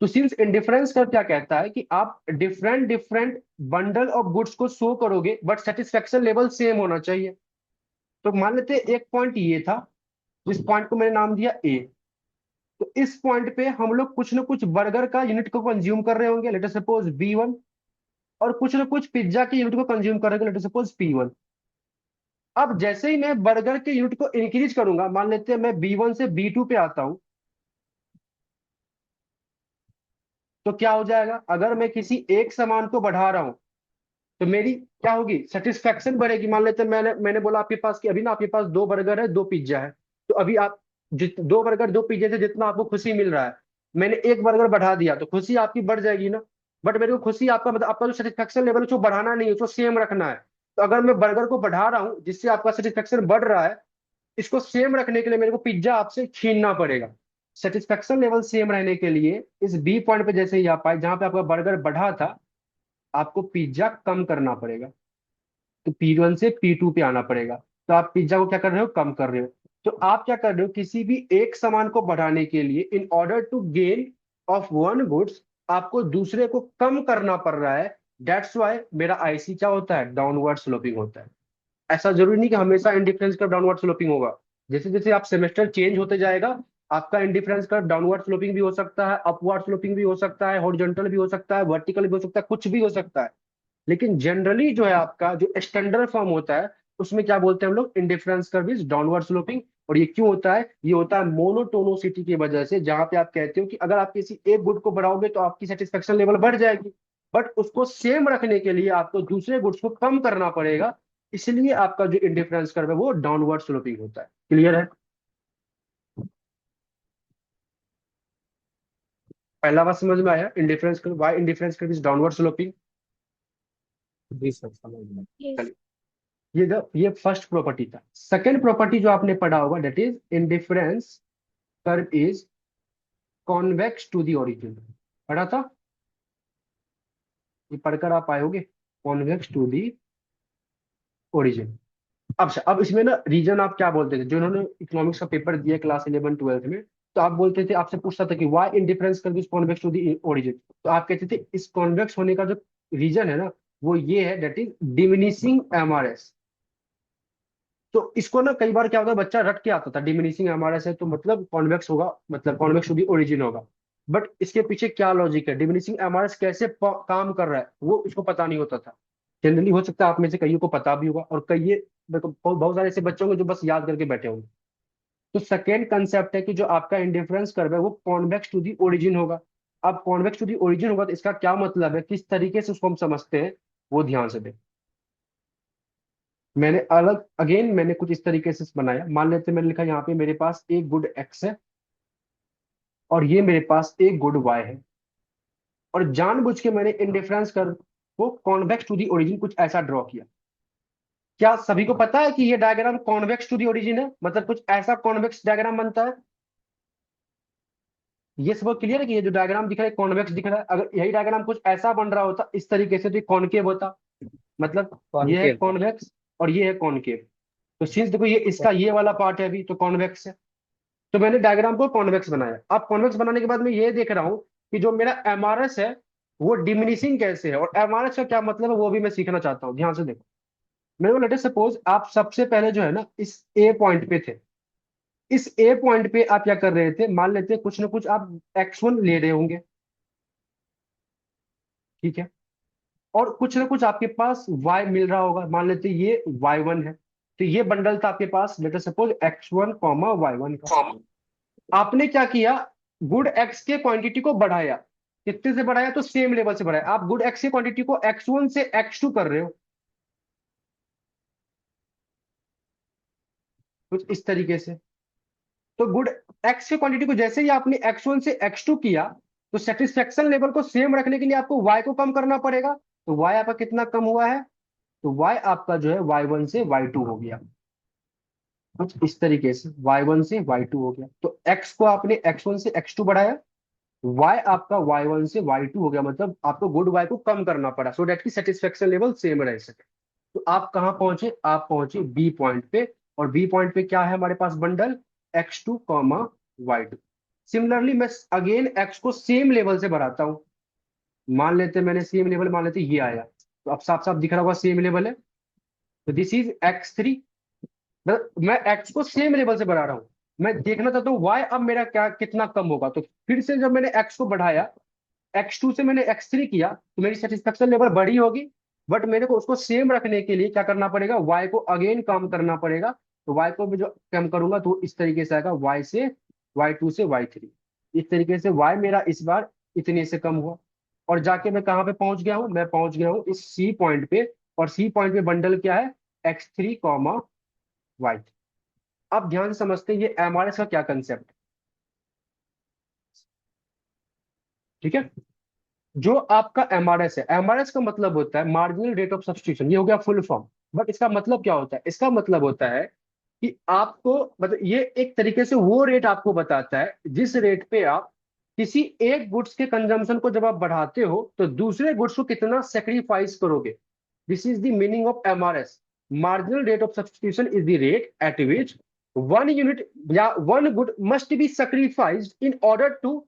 तो सिंस इंडिफरेंस कर्व क्या कहता है कि आप different different bundle of goods को शो करोगे, बट सेटिस्फेक्शन लेवल सेम होना चाहिए। तो मान लेते हैं एक पॉइंट ये था, जिस पॉइंट को मैंने नाम दिया ए। तो इस पॉइंट पे हम लोग कुछ ना कुछ बर्गर का यूनिट को कंज्यूम कर रहे होंगे, लेटर सपोज बी 1, और कुछ ना कुछ पिज्जा के यूनिट को कंज्यूम कर रहे होंगे, लेटर सपोज पी 1। अब जैसे ही मैं बर्गर के यूनिट को इंक्रीज करूंगा, मान लेते हैं मैं बी 1 से बी 2 पे आता हूं, तो क्या हो जाएगा? अगर मैं किसी एक सामान को बढ़ा रहा हूं, तो मेरी क्या होगी? सेटिस्फेक्शन बढ़ेगी। मान लेते हैं मैंने बोला आपके पास कि अभी ना आपके पास दो बर्गर है, दो पिज्जा है। तो अभी आप दो बर्गर दो पिज्जे से जितना आपको खुशी मिल रहा है, मैंने एक बर्गर बढ़ा दिया तो खुशी आपकी बढ़ जाएगी ना। बट मेरे को खुशी आपका मतलब आपका जो सेटिस्फेक्शन लेवल है उसको बढ़ाना नहीं है, उसको सेम रखना है। तो अगर मैं बर्गर को बढ़ा रहा हूँ जिससे आपका सेटिस्फेक्शन बढ़ रहा है, इसको सेम रखने के लिए मेरे को पिज्जा आपसे छीनना पड़ेगा। सेटिस्फेक्शन लेवल सेम रहने के लिए इस बी पॉइंट पे जैसे ही आप आए, जहां पे आपका बर्गर बढ़ा था, आपको पिज्जा कम करना पड़ेगा। तो P1 से P2 पे आना पड़ेगा। तो आप पिज्जा को क्या कर रहे हो? कम कर रहे हो। तो आप क्या कर रहे हो? किसी भी एक सामान को बढ़ाने के लिए in order to gain of one goods, आपको दूसरे को कम करना पड़ रहा है। दैट्स वाई मेरा आईसी क्या होता है? डाउनवर्ड स्लोपिंग होता है। ऐसा जरूरी नहीं कि हमेशा इंडिफरेंस कर्व डाउनवर्ड स्लोपिंग होगा। जैसे जैसे आप सेमेस्टर चेंज होते जाएगा, आपका इंडिफरेंस कर्व डाउनवर्ड स्लोपिंग भी हो सकता है, अपवर्ड स्लोपिंग भी हो सकता है, हॉरिजॉन्टल भी हो सकता है, वर्टिकल भी हो सकता है, कुछ भी हो सकता है। लेकिन जनरली जो है आपका जो स्टैंडर्ड फॉर्म होता है, उसमें क्या बोलते हैं हम लोग? Indifference curve is downward sloping. और ये क्यों होता है? ये होता है मोनोटोनोसिटी की वजह से, जहां पे आप कहते हो कि अगर आप किसी एक गुड को बढ़ाओगे तो आपकी सेटिस्फेक्शन लेवल बढ़ जाएगी, बट उसको सेम रखने के लिए आपको दूसरे गुड्स को कम करना पड़ेगा। इसलिए आपका जो इंडिफरेंस कर्व है वो डाउनवर्ड स्लोपिंग होता है। क्लियर है? पहला बात समझ में आया? Indifference curve, why indifference curve is downward sloping. जी सर, समझ गया। यस। ये फर्स्ट प्रॉपर्टी था। सेकंड प्रॉपर्टी जो आपने पढ़ा होगा, that is indifference curve is convex to the origin. पढ़ा था? ये पढ़कर आप आए होगे, कॉन्वेक्स टू द ओरिजिन। अब इसमें ना रीजन आप क्या बोलते थे? जो इन्होंने इकोनॉमिक्स का पेपर दिया क्लास 11 12 में, तो आप बोलते थे, आपसे पूछता था कि why indifference curve is convex to the origin, तो आप कहते थे इस कॉन्वेक्स होने का जो रीजन है ना, वो ये है, दैट इज डिमिनिशिंग एमआरएस। तो इसको ना कई बार क्या होता है, बच्चा रट के आता था, डिमिनिशिंग एमआरएस है तो मतलब कॉन्वेक्स होगा, मतलब कॉन्वेक्स टू दी ओरिजिन होगा। बट इसके पीछे क्या लॉजिक है, डिमिनिशिंग एमआरएस कैसे काम कर रहा है, वो इसको पता नहीं होता था। जनरली हो सकता है आप में से कईयों को पता भी होगा, और कई मेरे को बहुत सारे ऐसे बच्चे होंगे जो बस याद करके बैठे होंगे। तो सेकेंड कंसेप्ट है कि जो आपका इंडिफरेंस कर्व है वो कॉन्वेक्स टू दी ओरिजिन होगा। अब कॉन्वेक्स टू दी ओरिजिन होगा तो इसका क्या मतलब है, किस तरीके से उसको हम समझते हैं, वो ध्यान से दें। मैंने अलग अगेन मैंने कुछ इस तरीके से बनाया। मान लेते हैं मैंने लिखा यहाँ पे मेरे पास एक गुड एक्स है, और ये मेरे पास एक गुड वाई है, और जानबूझ के मैंने इंडिफरेंस कर को कॉन्वेक्स टू दी ओरिजिन कुछ ऐसा ड्रॉ किया। क्या सभी को पता है कि ये diagram convex to the origin है, मतलब कुछ ऐसा कॉन्वेक्स डायग्राम बनता है? ये सब क्लियर है कि ये जो डायग्राम दिख रहा है कॉन्वेक्स दिख रहा है? अगर यही डायग्राम कुछ ऐसा बन रहा होता इस तरीके से तो ये कॉनकेव होता, मतलब ये है कॉनकेव। कॉन्वेक्स और ये है कॉनकेव। तो सिंस देखो ये इसका ये वाला पार्ट है अभी तो कॉन्वेक्स है, तो मैंने डायग्राम को कॉन्वेक्स बनाया। अब कॉन्वेक्स बनाने के बाद मैं ये देख रहा हूं कि जो मेरा एमआरएस है वो डिमिनिशिंग कैसे है, और एमआरएस का क्या मतलब है वो भी मैं सीखना चाहता हूँ। ध्यान से देखो, मेरे को लेट सपोज आप सबसे पहले जो है ना इस ए पॉइंट पे थे। इस ए पॉइंट पे आप क्या कर रहे थे, मान लेते हैं कुछ ना कुछ आप एक्स1 ले रहे होंगे, ठीक है, और कुछ ना कुछ आपके पास y मिल रहा होगा, मान लेते हैं ये y1 है। तो ये बंडल था आपके पास let suppose x1 comma y1 का। आपने क्या किया, गुड एक्स के क्वांटिटी को बढ़ाया। कितने से बढ़ाया, तो सेम लेवल से बढ़ाया। आप गुड एक्स की क्वांटिटी को x1 से x2 कर रहे हो, कुछ इस तरीके से। तो गुड एक्स की क्वांटिटी को जैसे ही आपने x1 से x2 किया, तो सेटिस्फेक्शन लेवल को सेम रखने के लिए आपको y को कम करना पड़ेगा। तो y आपका कितना कम हुआ है, तो y आपका जो है y1 से y2 हो गया, कुछ इस तरीके से y1 से y2 हो गया। तो x को आपने x1 से x2 बढ़ाया, y आपका y1 से y2 हो गया, मतलब आपको गुड y को कम करना पड़ा सो डेट की सेटिस्फेक्शन लेवल सेम रह सके। तो आप कहाँ पहुंचे, आप पहुंचे बी पॉइंट पे, और बी पॉइंट पे क्या है हमारे पास bundle x2 comma y2। Similarly मैं अगेन x को सेम लेवल से बढ़ाता हूं, मान लेते हैं मैंने सेम लेवल मान लेते ये आया, तो अब साफ साफ दिख रहा होगा सेम लेवल है। तो दिस इज x3, मैं एक्स को सेम लेवल से बढ़ा रहा हूँ। मैं देखना चाहता हूँ वाई अब मेरा क्या कितना कम होगा। तो फिर से जब मैंने एक्स को बढ़ाया, x2 से मैंने x3 किया, तो मेरी सेटिस्फेक्शन लेवल बड़ी होगी। बट मेरे को उसको सेम रखने के लिए क्या करना पड़ेगा, y को अगेन कम करना पड़ेगा। तो y को भी जो कम करूंगा तो इस तरीके से आएगा, y से y2 से y3। इस तरीके से y मेरा इस बार इतने से कम हुआ, और जाके मैं कहाँ पे पहुंच गया हूँ, मैं पहुंच गया हूँ इस सी पॉइंट पे। और सी पॉइंट पे बंडल क्या है, x3 कॉमा वाई। अब ध्यान से समझते हैं ये एमआरएस का क्या कंसेप्ट है, ठीक है। जो आपका एमआरएस है, एमआरएस का मतलब होता है मार्जिनल रेट ऑफ सब्स्टिट्यूशन, ये हो गया फुल फॉर्म। बट इसका मतलब क्या होता है, इसका मतलब होता है कि आपको मतलब ये एक तरीके से वो रेट आपको बताता है जिस रेट पे आप किसी एक गुड्स के कंजम्पशन को जब आप बढ़ाते हो तो दूसरे गुड्स को कितना सेक्रीफाइस करोगे। This is the meaning of MRS. Marginal rate of substitution is the rate at which one unit या one good must be sacrificed in order to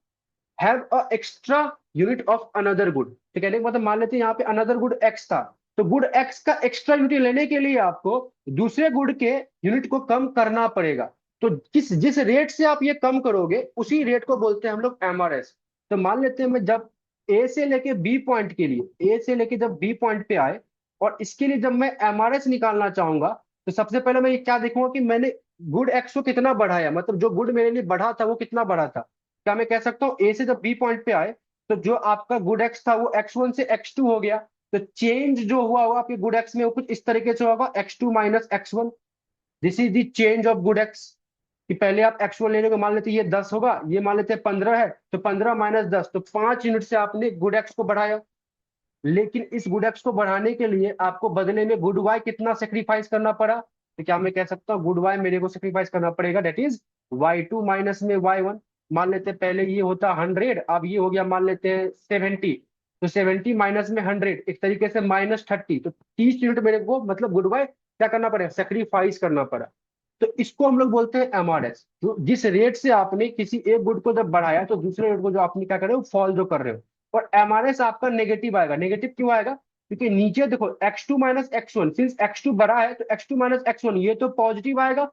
have a extra unit of another good. तो कहने का मतलब मान लेते हैं यहाँ पे अनदर गुड एक्स था, तो गुड एक्स का एक्स्ट्रा यूनिट लेने के लिए आपको दूसरे गुड के यूनिट को कम करना पड़ेगा। तो किस जिस रेट से आप ये कम करोगे उसी रेट को बोलते हैं हम लोग एमआरएस। तो मान लेते हैं मैं जब ए से लेके बी पॉइंट के लिए, ए से लेके जब बी पॉइंट पे आए और इसके लिए जब मैं एमआरएस निकालना चाहूंगा, तो सबसे पहले मैं ये क्या देखूंगा कि मैंने गुड एक्स को कितना बढ़ाया, मतलब जो गुड मेरे लिए बढ़ा था वो कितना बढ़ा था। क्या मैं कह सकता हूँ ए से जब बी पॉइंट पे आए तो जो आपका गुड एक्स था वो x1 से x2 हो गया। तो चेंज जो हुआ हुआ आपके गुड एक्स में वो कुछ इस तरीके से होगा, x2 minus x1। This is the change of good x. कि पहले आप x1 लेने को मान लेते ये 10 होगा, ये मान लेते 15 है, तो 15 माइनस 10, तो 5 यूनिट से आपने गुड एक्स को बढ़ाया। लेकिन इस गुड एक्स को बढ़ाने के लिए आपको बदले में गुड वाई कितना सेक्रीफाइस करना पड़ा। तो क्या मैं कह सकता हूँ गुड वाई मेरे को सेक्रीफाइस करना पड़ेगा, डेट इज y2 माइनस में y1। मान लेते हैं पहले ये होता 100, अब ये हो गया मान लेते हैं 70। तो 70 माइनस में 100 एक तरीके से -30, तो 30 यूनिट मेरे को मतलब गुड वाई क्या करना पड़ेगा, सेक्रीफाइस करना पड़ा। तो इसको हम लोग बोलते हैं एमआरएस। तो जिस रेट से आपने किसी एक गुड को जब बढ़ाया तो दूसरे रेट को जो आपने क्या कर रहे हो फॉल जो कर रहे हो। और एमआरएस आपका नेगेटिव आएगा। नेगेटिव क्यों आएगा, क्योंकि नीचे देखो x2 minus x1, since x2 बड़ा है तो x2 माइनस x1 ये तो पॉजिटिव आएगा।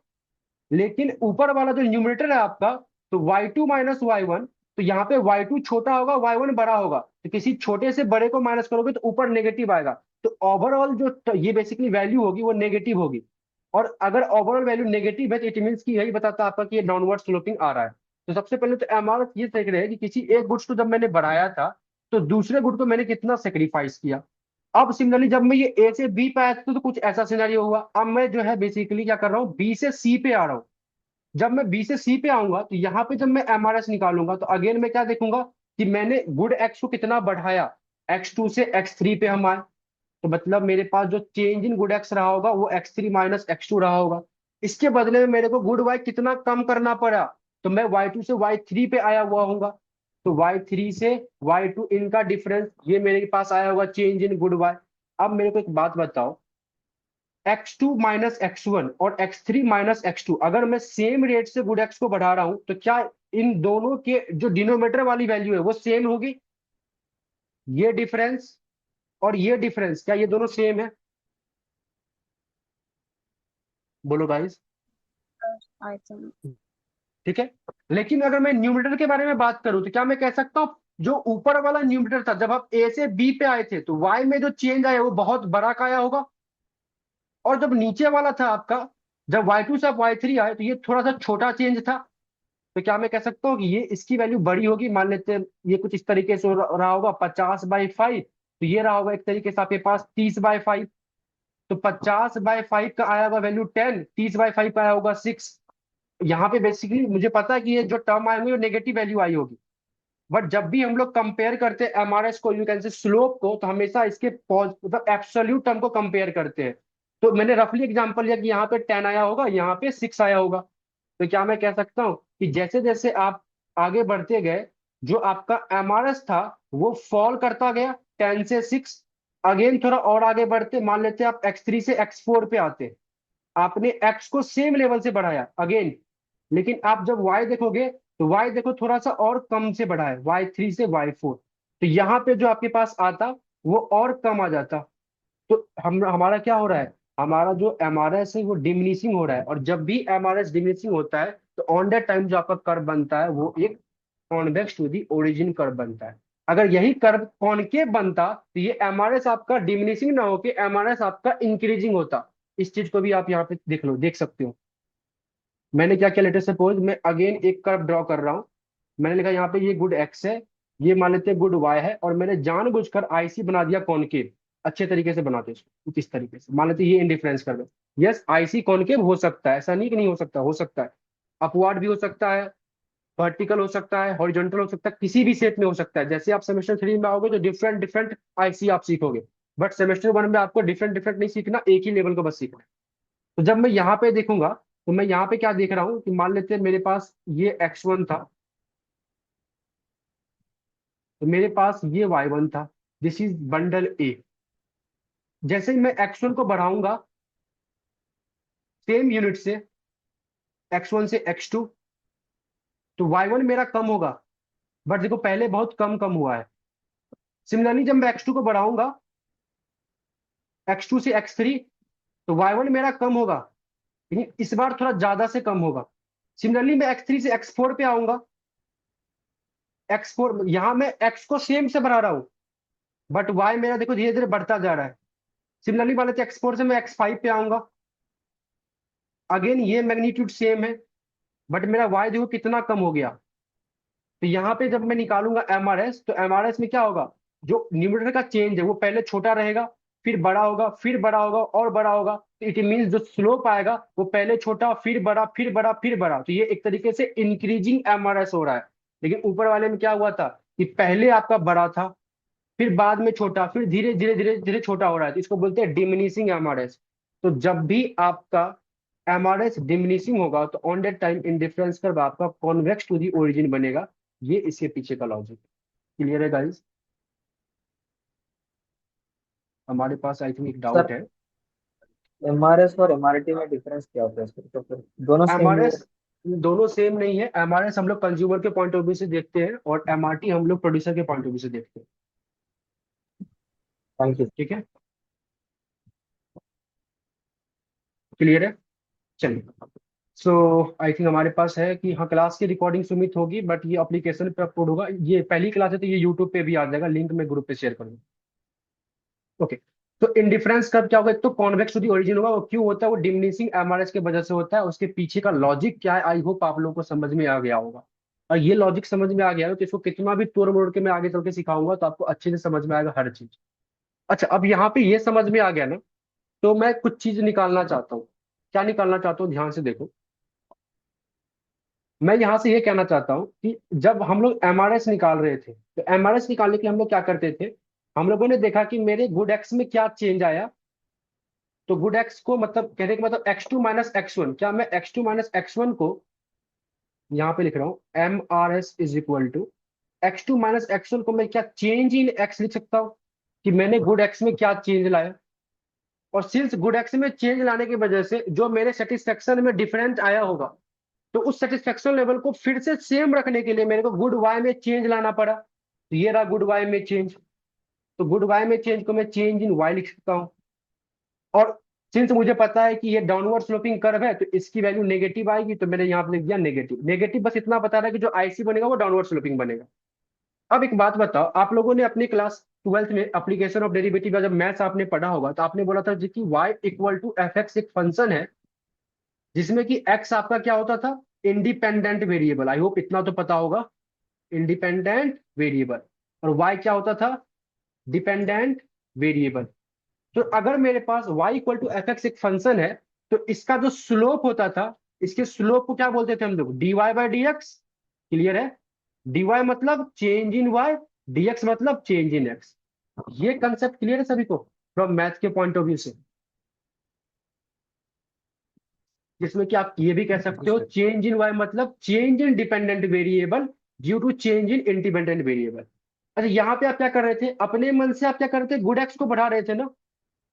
लेकिन ऊपर वाला जो न्यूमरेटर है आपका, तो y2 माइनस y1, तो यहाँ पे y2 छोटा होगा y1 बड़ा होगा, तो किसी छोटे से बड़े को माइनस करोगे तो ऊपर नेगेटिव आएगा। तो ओवरऑल जो ये बेसिकली वैल्यू होगी वो नेगेटिव होगी। और अगर ओवरऑल वैल्यू नेगेटिव है तो इट मीन्स की यही बताता है आपका कि ये डाउनवर्ड स्लोपिंग आ रहा है। तो सबसे पहले तो एमआरएस ये देख रहे हैं कि किसी एक गुड्स को जब मैंने बढ़ाया था तो दूसरे गुड को मैंने कितना सेक्रीफाइस किया। अब सिमिलरली जब मैं ये ए से बी पे आया था तो कुछ ऐसा सिनेरियो हुआ। अब मैं जो है बेसिकली क्या कर रहा हूँ, बी से सी पे आ रहा हूँ। जब मैं बी से सी पे आऊंगा तो यहाँ पे जब मैं एमआरएस निकालूंगा तो अगेन मैं क्या देखूंगा कि मैंने गुड एक्स को कितना बढ़ाया, X2 से X3 पे हम आए, तो मतलब मेरे पास जो चेंज इन गुड एक्स रहा होगा वो X3 माइनस X2 रहा होगा। इसके बदले में मेरे को गुड वाई कितना कम करना पड़ा, तो मैं Y2 से Y3 पे आया हुआ हूँ, तो Y3 से Y2 इनका डिफरेंस ये मेरे पास आया होगा चेंज इन गुड वाई। अब मेरे को एक बात बताओ, X2 माइनस X1 और X3 माइनस X2, अगर मैं सेम रेट से गुड एक्स को बढ़ा रहा हूं तो क्या इन दोनों के जो डिनोमिनेटर वाली वैल्यू है वो सेम होगी? ये डिफरेंस और ये डिफरेंस, क्या ये दोनों सेम है? बोलो गाइस। I think. ठीक है। लेकिन अगर मैं न्यूमरेटर के बारे में बात करूं तो क्या मैं कह सकता हूं जो ऊपर वाला न्यूमरेटर था, जब आप ए से बी पे आए थे तो वाई में जो चेंज आया वो बहुत बड़ा का आया होगा, और जब नीचे वाला था आपका, जब Y2 से आप Y3 आए तो ये थोड़ा सा छोटा चेंज था, तो क्या मैं कह सकता हूँ कि ये इसकी वैल्यू बड़ी होगी? मान लेते हैं ये कुछ इस तरीके से रहा होगा 50/5, तो ये रहा होगा एक तरीके से आपके पास 30/5, तो 50/5 का आया होगा वैल्यू 10, 30/5 का आया होगा 6। यहाँ पे बेसिकली मुझे पता है कि ये जो टर्म आएंगे वो नेगेटिव वैल्यू आई होगी, बट जब भी हम लोग कंपेयर करते हैं एमआरएस को, यू कैन से स्लोप को, तो हमेशा इसके मतलब एब्सोल्यूट टर्म को कंपेयर करते हैं। तो मैंने रफली एग्जांपल लिया कि यहाँ पे 10 आया होगा, यहाँ पे 6 आया होगा, तो क्या मैं कह सकता हूँ कि जैसे जैसे आप आगे बढ़ते गए जो आपका एमआरएस था वो फॉल करता गया 10 से 6। अगेन थोड़ा और आगे बढ़ते, मान लेते हैं आप X3 से X4 पे आते, आपने एक्स को सेम लेवल से बढ़ाया अगेन, लेकिन आप जब वाई देखोगे तो वाई देखो थोड़ा सा और कम से बढ़ा है, Y3 से Y4, तो यहाँ पे जो आपके पास आता वो और कम आ जाता। तो हम हमारा क्या हो रहा है, हमारा जो एमआरएस है वो डिमिनिशिंग हो रहा है, और जब भी एमआरएस डिमिनिशिंग होता है तो ऑन दैट टाइम जो आपका कर्व बनता है वो एक convex to the origin curve बनता है। अगर यही कर्व कॉनकेव बनता तो ये एमआरएस आपका डिमिनिशिंग ना होके एमआरएस आपका इंक्रीजिंग होता। इस चीज को भी आप यहाँ पे देख लो, देख सकते हो। मैंने क्या किया, लेटर सपोज मैं अगेन एक कर्व ड्रॉ कर रहा हूँ, मैंने लिखा यहाँ पे ये गुड एक्स है, ये मान लेते हैं गुड वाई है, और मैंने जानबूझकर आईसी बना दिया कॉनकेव, अच्छे तरीके से बनाते इसको कुछ इस तरीके से, मान लेते हैं ये इंडिफरेंस कर दो। यस, आईसी कॉनकेव हो सकता है, ऐसा नहीं कि नहीं हो सकता, हो सकता है। अपवार्ड भी हो सकता है, वर्टिकल हो सकता है, हॉरिजॉन्टल हो सकता है, किसी भी शेप में हो सकता है। जैसे आप सेमेस्टर 3 में आओगे तो डिफरेंट डिफरेंट आईसी आप सीखोगे, बट सेमेस्टर 1 में आपको डिफरेंट डिफरेंट नहीं सीखना, एक ही लेवल को बस सीखना है। तो जब मैं यहाँ पे देखूंगा तो मैं यहाँ पे क्या देख रहा हूँ कि मान लेते हैं मेरे पास ये X1 था, तो मेरे पास ये Y1 था, दिस इज बंडल ए। जैसे ही मैं X1 को बढ़ाऊंगा सेम यूनिट से, X1 से X2, तो Y1 मेरा कम होगा, बट देखो पहले बहुत कम कम हुआ है। सिमिलरली जब मैं X2 को बढ़ाऊंगा X2 से X3, तो Y1 मेरा कम होगा, लेकिन इस बार थोड़ा ज्यादा से कम होगा। सिमिलरली मैं X3 से X4 पे आऊंगा, X4 यहाँ मैं X को सेम से बढ़ा रहा हूँ, बट Y मेरा देखो धीरे धीरे बढ़ता जा रहा है। सिमिलरली मान लेते X4 से मैं X5 पे आऊंगा, अगेन ये मैग्नीट्यूड सेम है, बट मेरा Y देखो कितना कम हो गया। तो यहाँ पे जब मैं निकालूंगा एमआरएस, तो एमआरएस में क्या होगा, जो न्यूमरेटर का चेंज है वो पहले छोटा रहेगा, फिर बड़ा होगा, फिर बड़ा होगा और बड़ा होगा, तो इट मीन्स जो स्लोप आएगा वो पहले छोटा, फिर बड़ा, फिर बड़ा, फिर बड़ा, तो ये एक तरीके से इंक्रीजिंग एमआरएस हो रहा है। लेकिन ऊपर वाले में क्या हुआ था कि पहले आपका बड़ा था, फिर बाद में छोटा, फिर धीरे धीरे धीरे धीरे छोटा हो रहा है, तो इसको बोलते हैं डिमिनिशिंग एमआरएस। तो जब भी आपका एमआरएस डिमिनिशिंग होगा तो on that time indifference curve आपका कॉन्वेक्स टू दी ओरिजिन बनेगा। ये इसके पीछे का लॉजिक। क्लियर है गाइस? हमारे पास आई थिंक एक डाउट सर है। एमआरएस और एमआरटी में डिफरेंस क्या होता है सर? तो फिर दोनों सेम ही है? एमआरएस दोनों सेम नहीं है, एमआरएस हम लोग कंज्यूमर के पॉइंट ऑफ व्यू से देखते हैं और एमआरटी हम लोग प्रोड्यूसर के पॉइंट ऑफ व्यू से देखते हैं। Thank you. ठीक है, क्लियर है? चलिए, सो आई थिंक हमारे पास है कि हाँ क्लास की रिकॉर्डिंग सुमित होगी, बट ये एप्लीकेशन पे अपलोड होगा, ये पहली क्लास है तो ये यूट्यूब पे भी आ जाएगा, लिंक मैं ग्रुप पे शेयर करूंगा। ओके। तो इंडिफरेंस कब क्या होगा, एक तो कॉन्वेक्स टू दी ओरिजिन होगा, वो क्यों होता है, वो डिमिनिशिंग एमआरएस की वजह से होता है, उसके पीछे का लॉजिक क्या है आई होप आप लोगों को समझ में आ गया होगा। और ये लॉजिक समझ में आ गया हो तो इसको कितना भी तोड़ मोड़ के मैं आगे चल के सिखाऊंगा तो आपको अच्छे से समझ में आएगा हर चीज। अच्छा, अब यहाँ पे ये समझ में आ गया ना, तो मैं कुछ चीज निकालना चाहता हूँ। क्या निकालना चाहता हूँ, ध्यान से देखो। मैं यहाँ से ये कहना चाहता हूँ कि जब हम लोग एमआरएस निकाल रहे थे, तो एमआरएस निकालने के लिए हम लोग क्या करते थे, हम लोगों ने देखा कि मेरे गुड एक्स में क्या चेंज आया। तो गुड एक्स को मतलब कहने का मतलब X two minus X one, क्या मैं X two minus X one को यहाँ पे लिख रहा हूँ, M R S is equal to X two minus X one को मैं क्या चेंज इन एक्स लिख सकता हूँ, कि मैंने गुड एक्स में क्या चेंज लाया। और सिंस गुड एक्स में चेंज लाने की वजह से जो मेरे सेटिस्फेक्शन में डिफरेंस आया होगा, तो उस सेटिस्फेक्शन लेवल को फिर से सेम रखने के लिए मेरे को गुड वाई में चेंज लाना पड़ा। तो ये रहा गुड वाई में चेंज। तो गुड वाई में चेंज को मैं चेंज इन वाई लिख सकता हूँ। और सिंस मुझे पता है कि ये डाउनवर्ड स्लोपिंग कर्व है, तो इसकी वैल्यू नेगेटिव आएगी, तो मैंने यहाँ पे लिख दिया नेगेटिव। नेगेटिव बस इतना बता रहा है कि जो आईसी बनेगा वो डाउनवर्ड स्लोपिंग बनेगा। अब एक बात बताओ, आप लोगों ने अपनी क्लास ट्वेल्थ में एप्लीकेशन ऑफ डेरिवेटिव या जब मैथ्स आपने पढ़ा होगा, तो आपने बोला था जी कि y equal to F X एक फंक्शन है, जिसमें कि x आपका क्या होता था, इंडिपेंडेंट वेरिएबल। आई होप इतना तो पता होगा, इंडिपेंडेंट वेरिएबल। और y क्या होता था, डिपेंडेंट वेरिएबल। तो अगर मेरे पास y equal to F X एक फंक्शन है, तो इसका जो स्लोप होता था, इसके स्लोप को क्या बोलते थे हम लोग, dy by D X. Clear है, dy मतलब चेंज इन y, dx मतलब चेंज इन x। ये कंसेप्ट क्लियर है सभी को फ्रॉम मैथ के पॉइंट ऑफ व्यू से, जिसमें कि आप ये भी कह सकते हो चेंज इन y मतलब change in dependent variable due to change in independent variable. अच्छा, यहाँ पे आप क्या कर रहे थे, अपने मन से आप क्या कर रहे थे, गुड एक्स को बढ़ा रहे थे ना,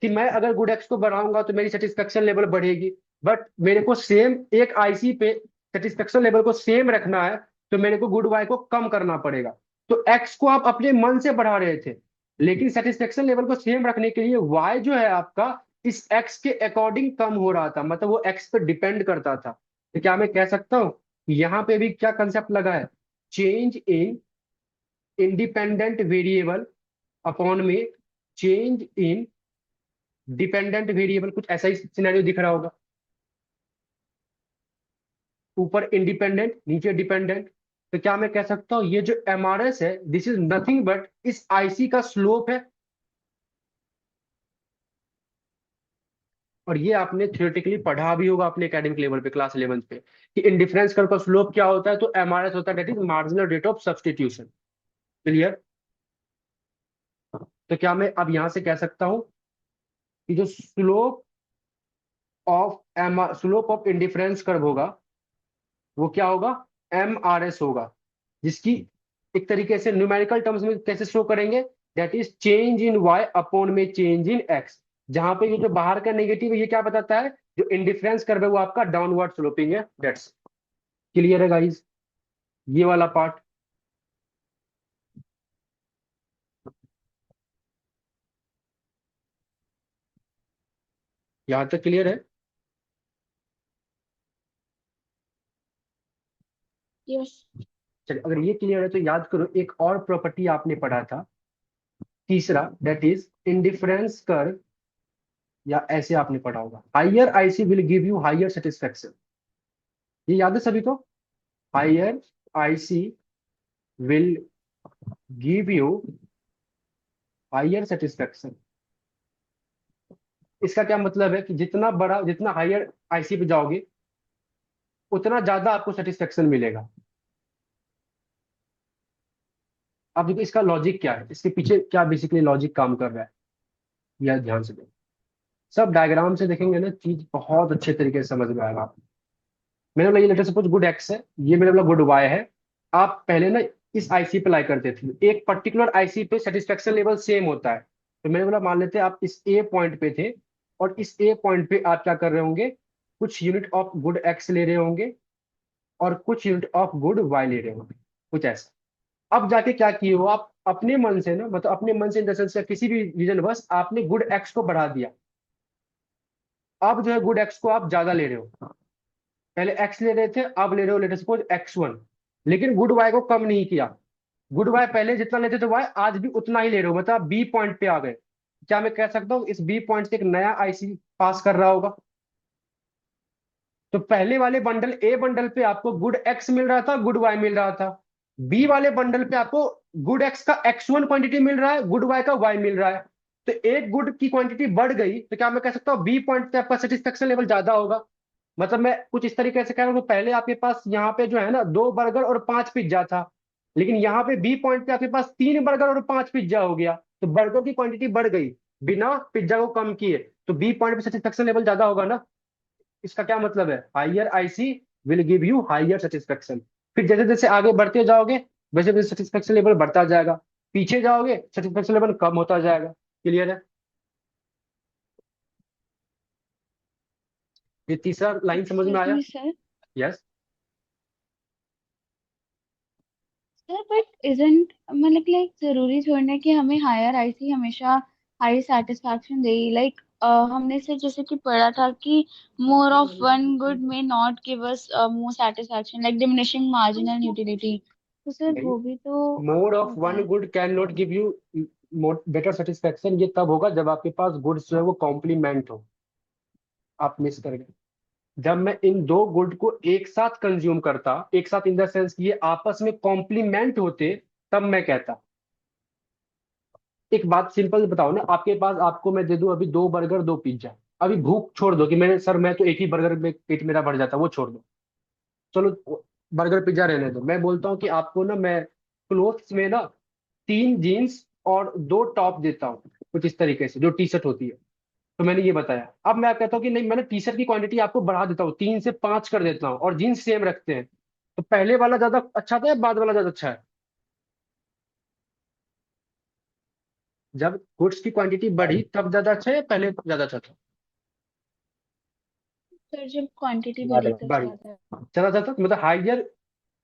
कि मैं अगर गुड एक्स को बढ़ाऊंगा तो मेरी सेटिस्फेक्शन लेवल बढ़ेगी। बट मेरे को सेम एक आईसी पे सेटिस्फेक्शन लेवल को सेम रखना है, तो मेरे को गुड वाई को कम करना पड़ेगा। तो एक्स को आप अपने मन से बढ़ा रहे थे, लेकिन सेटिस्फेक्शन लेवल को सेम रखने के लिए वाई जो है आपका इस एक्स के अकॉर्डिंग कम हो रहा था, मतलब वो एक्स पे डिपेंड करता था। तो क्या मैं कह सकता हूं यहाँ पे भी क्या कंसेप्ट लगा है, change in independent variable upon में चेंज इन डिपेंडेंट वेरिएबल, कुछ ऐसा ही सिनेरियो दिख रहा होगा। ऊपर इंडिपेंडेंट, नीचे डिपेंडेंट। तो क्या मैं कह सकता हूं ये जो एमआरएस है, दिस इज नथिंग बट इस आईसी का स्लोप है। और ये आपने थियोरेटिकली पढ़ा भी होगा अपने एकेडमिक लेवल पे क्लास 11 पे, कि इंडिफरेंस कर्व का स्लोप क्या होता है, तो एमआरएस होता है, that is marginal rate of substitution. Clear. तो क्या मैं अब यहां से कह सकता हूं कि जो स्लोप ऑफ इंडिफरेंस कर्व होगा वो क्या होगा, एम आर एस होगा, जिसकी एक तरीके से न्यूमेरिकल टर्म्स में कैसे शो करेंगे, that is change in Y upon में चेंज इन एक्स। जहां पे ये जो बाहर का नेगेटिव है ये क्या बताता है, जो इंडिफरेंस कर्व है वो आपका डाउनवर्ड स्लोपिंग है। दैट्स क्लियर है गाइस, ये वाला पार्ट। यहां तक क्लियर है। यस। चलिए, अगर ये क्लियर है तो याद करो एक और प्रॉपर्टी आपने पढ़ा था, तीसरा, दैट इज इंडिफरेंस कर्व, या ऐसे आपने पढ़ा होगा, higher IC will give you higher satisfaction. ये याद है सभी को, higher IC will give you higher satisfaction. इसका क्या मतलब है कि जितना बड़ा, जितना हाइयर आईसी पे जाओगे उतना ज्यादा आपको सेटिस्फेक्शन मिलेगा। अब देखो इसका लॉजिक क्या है, इसके पीछे क्या बेसिकली लॉजिक काम कर रहा है, यह ध्यान से देखो। सब डायग्राम से देखेंगे ना, चीज बहुत अच्छे तरीके से समझ में आएगा आपको। मेरे बोला ये लेटर सपोज गुड एक्स है, ये मेरे बोला गुड वाई है। आप पहले ना इस आईसी पे अप्लाई करते थे, एक पर्टिकुलर आईसी पे सेटिस्फेक्शन लेवल सेम होता है। तो मैंने बोला मान लेते हैं आप इस ए पॉइंट पे थे, और इस ए पॉइंट पे आप क्या कर रहे होंगे, कुछ यूनिट ऑफ गुड एक्स ले रहे होंगे और कुछ यूनिट ऑफ गुड वाई ले रहे होंगे, कुछ ऐसा। अब जाके क्या किए हो आप अपने मन से ना, मतलब अपने मन से इन द सेंस किसी भी रीजन बस आपने गुड एक्स को बढ़ा दिया। अब जो है गुड एक्स को आप ज्यादा ले रहे हो, पहले एक्स ले रहे थे अब ले रहे हो लेट सपोज एक्स वन, लेकिन गुड वाई को कम नहीं किया। गुड वाई पहले जितना लेते थे वाई आज भी उतना ही ले रहे हो, मतलब बी पॉइंट पे आ गए। क्या मैं कह सकता हूँ इस बी पॉइंट से एक नया आईसी पास कर रहा होगा। तो पहले वाले बंडल ए बंडल पे आपको गुड एक्स मिल रहा था, गुड वाई मिल रहा था। बी वाले बंडल पे आपको गुड एक्स का एक्स वन क्वांटिटी मिल रहा है, गुड वाई का वाई मिल रहा है। तो एक गुड की क्वांटिटी बढ़ गई, तो क्या मैं कह सकता हूँ बी पॉइंट पे आपका सेटिस्फेक्शन लेवल ज्यादा होगा। मतलब मैं कुछ इस तरीके से कह रहा हूँ, पहले आपके पास यहाँ पे जो है ना 2 बर्गर और 5 पिज्जा था, लेकिन यहाँ पे बी पॉइंट पे आपके पास 3 बर्गर और 5 पिज्जा हो गया, तो बर्गर की क्वांटिटी बढ़ गई बिना पिज्जा को कम किए, तो बी पॉइंट पे सेटिस्फेक्शन लेवल ज्यादा होगा ना। इसका क्या मतलब है, higher IC will give you higher satisfaction. फिर जैसे जैसे आगे बढ़ते जाओगे वैसे वैसे सेटिस्फेक्शन लेवल बढ़ता जाएगा, पीछे जाओगे सेटिस्फेक्शन लेवल कम होता जाएगा। क्लियर है? ये तीसरा लाइन समझ में एक्सक्यूज आया? Me sir. Yes. Sir but isn't मतलब लाइक जरूरी थोड़ी ना कि हमें हायर आईसी हमेशा हाई सेटिस्फैक्शन दे। लाइक हमने सिर्फ जैसे कि पढ़ा था कि more of one good may not give us more satisfaction, like diminishing marginal utility. तो सर वो भी तो मोर ऑफ होता वन है। Good can not give you more better satisfaction, ये तब होगा जब आपके पास गुड्स जो है वो कॉम्प्लीमेंट हो। आप मिस कर गए। जब मैं इन दो गुड को एक साथ कंज्यूम करता, एक साथ इन द सेंस कि ये आपस में कॉम्प्लीमेंट होते, तब मैं कहता। एक बात सिंपल बताओ ना, आपके पास, आपको मैं दे दूं अभी 2 बर्गर 2 पिज्जा, अभी भूख छोड़ दो कि मैंने सर मैं तो एक ही बर्गर में पेट मेरा भर जाता, वो छोड़ दो, चलो बर्गर पिज्जा रहने दो। मैं बोलता हूँ कि आपको ना मैं क्लोथ्स में ना 3 जीन्स और 2 टॉप देता हूँ, कुछ इस तरीके से जो टी शर्ट होती है। तो मैंने ये बताया, अब मैं कहता हूँ कि नहीं, मैंने टी शर्ट की क्वांटिटी आपको बढ़ा देता हूँ, 3 से 5 कर देता हूँ, और जीन्स सेम रखते हैं, तो पहले वाला ज्यादा अच्छा था या बाद वाला ज्यादा अच्छा है? जब गुड्स की क्वांटिटी बढ़ी तब ज्यादा अच्छा है या पहले ज्यादा अच्छा था? सर जब क्वांटिटी बढ़ी बढ़िया। तब बढ़ी। ज्यादा। ज्यादा अच्छा था, मतलब higher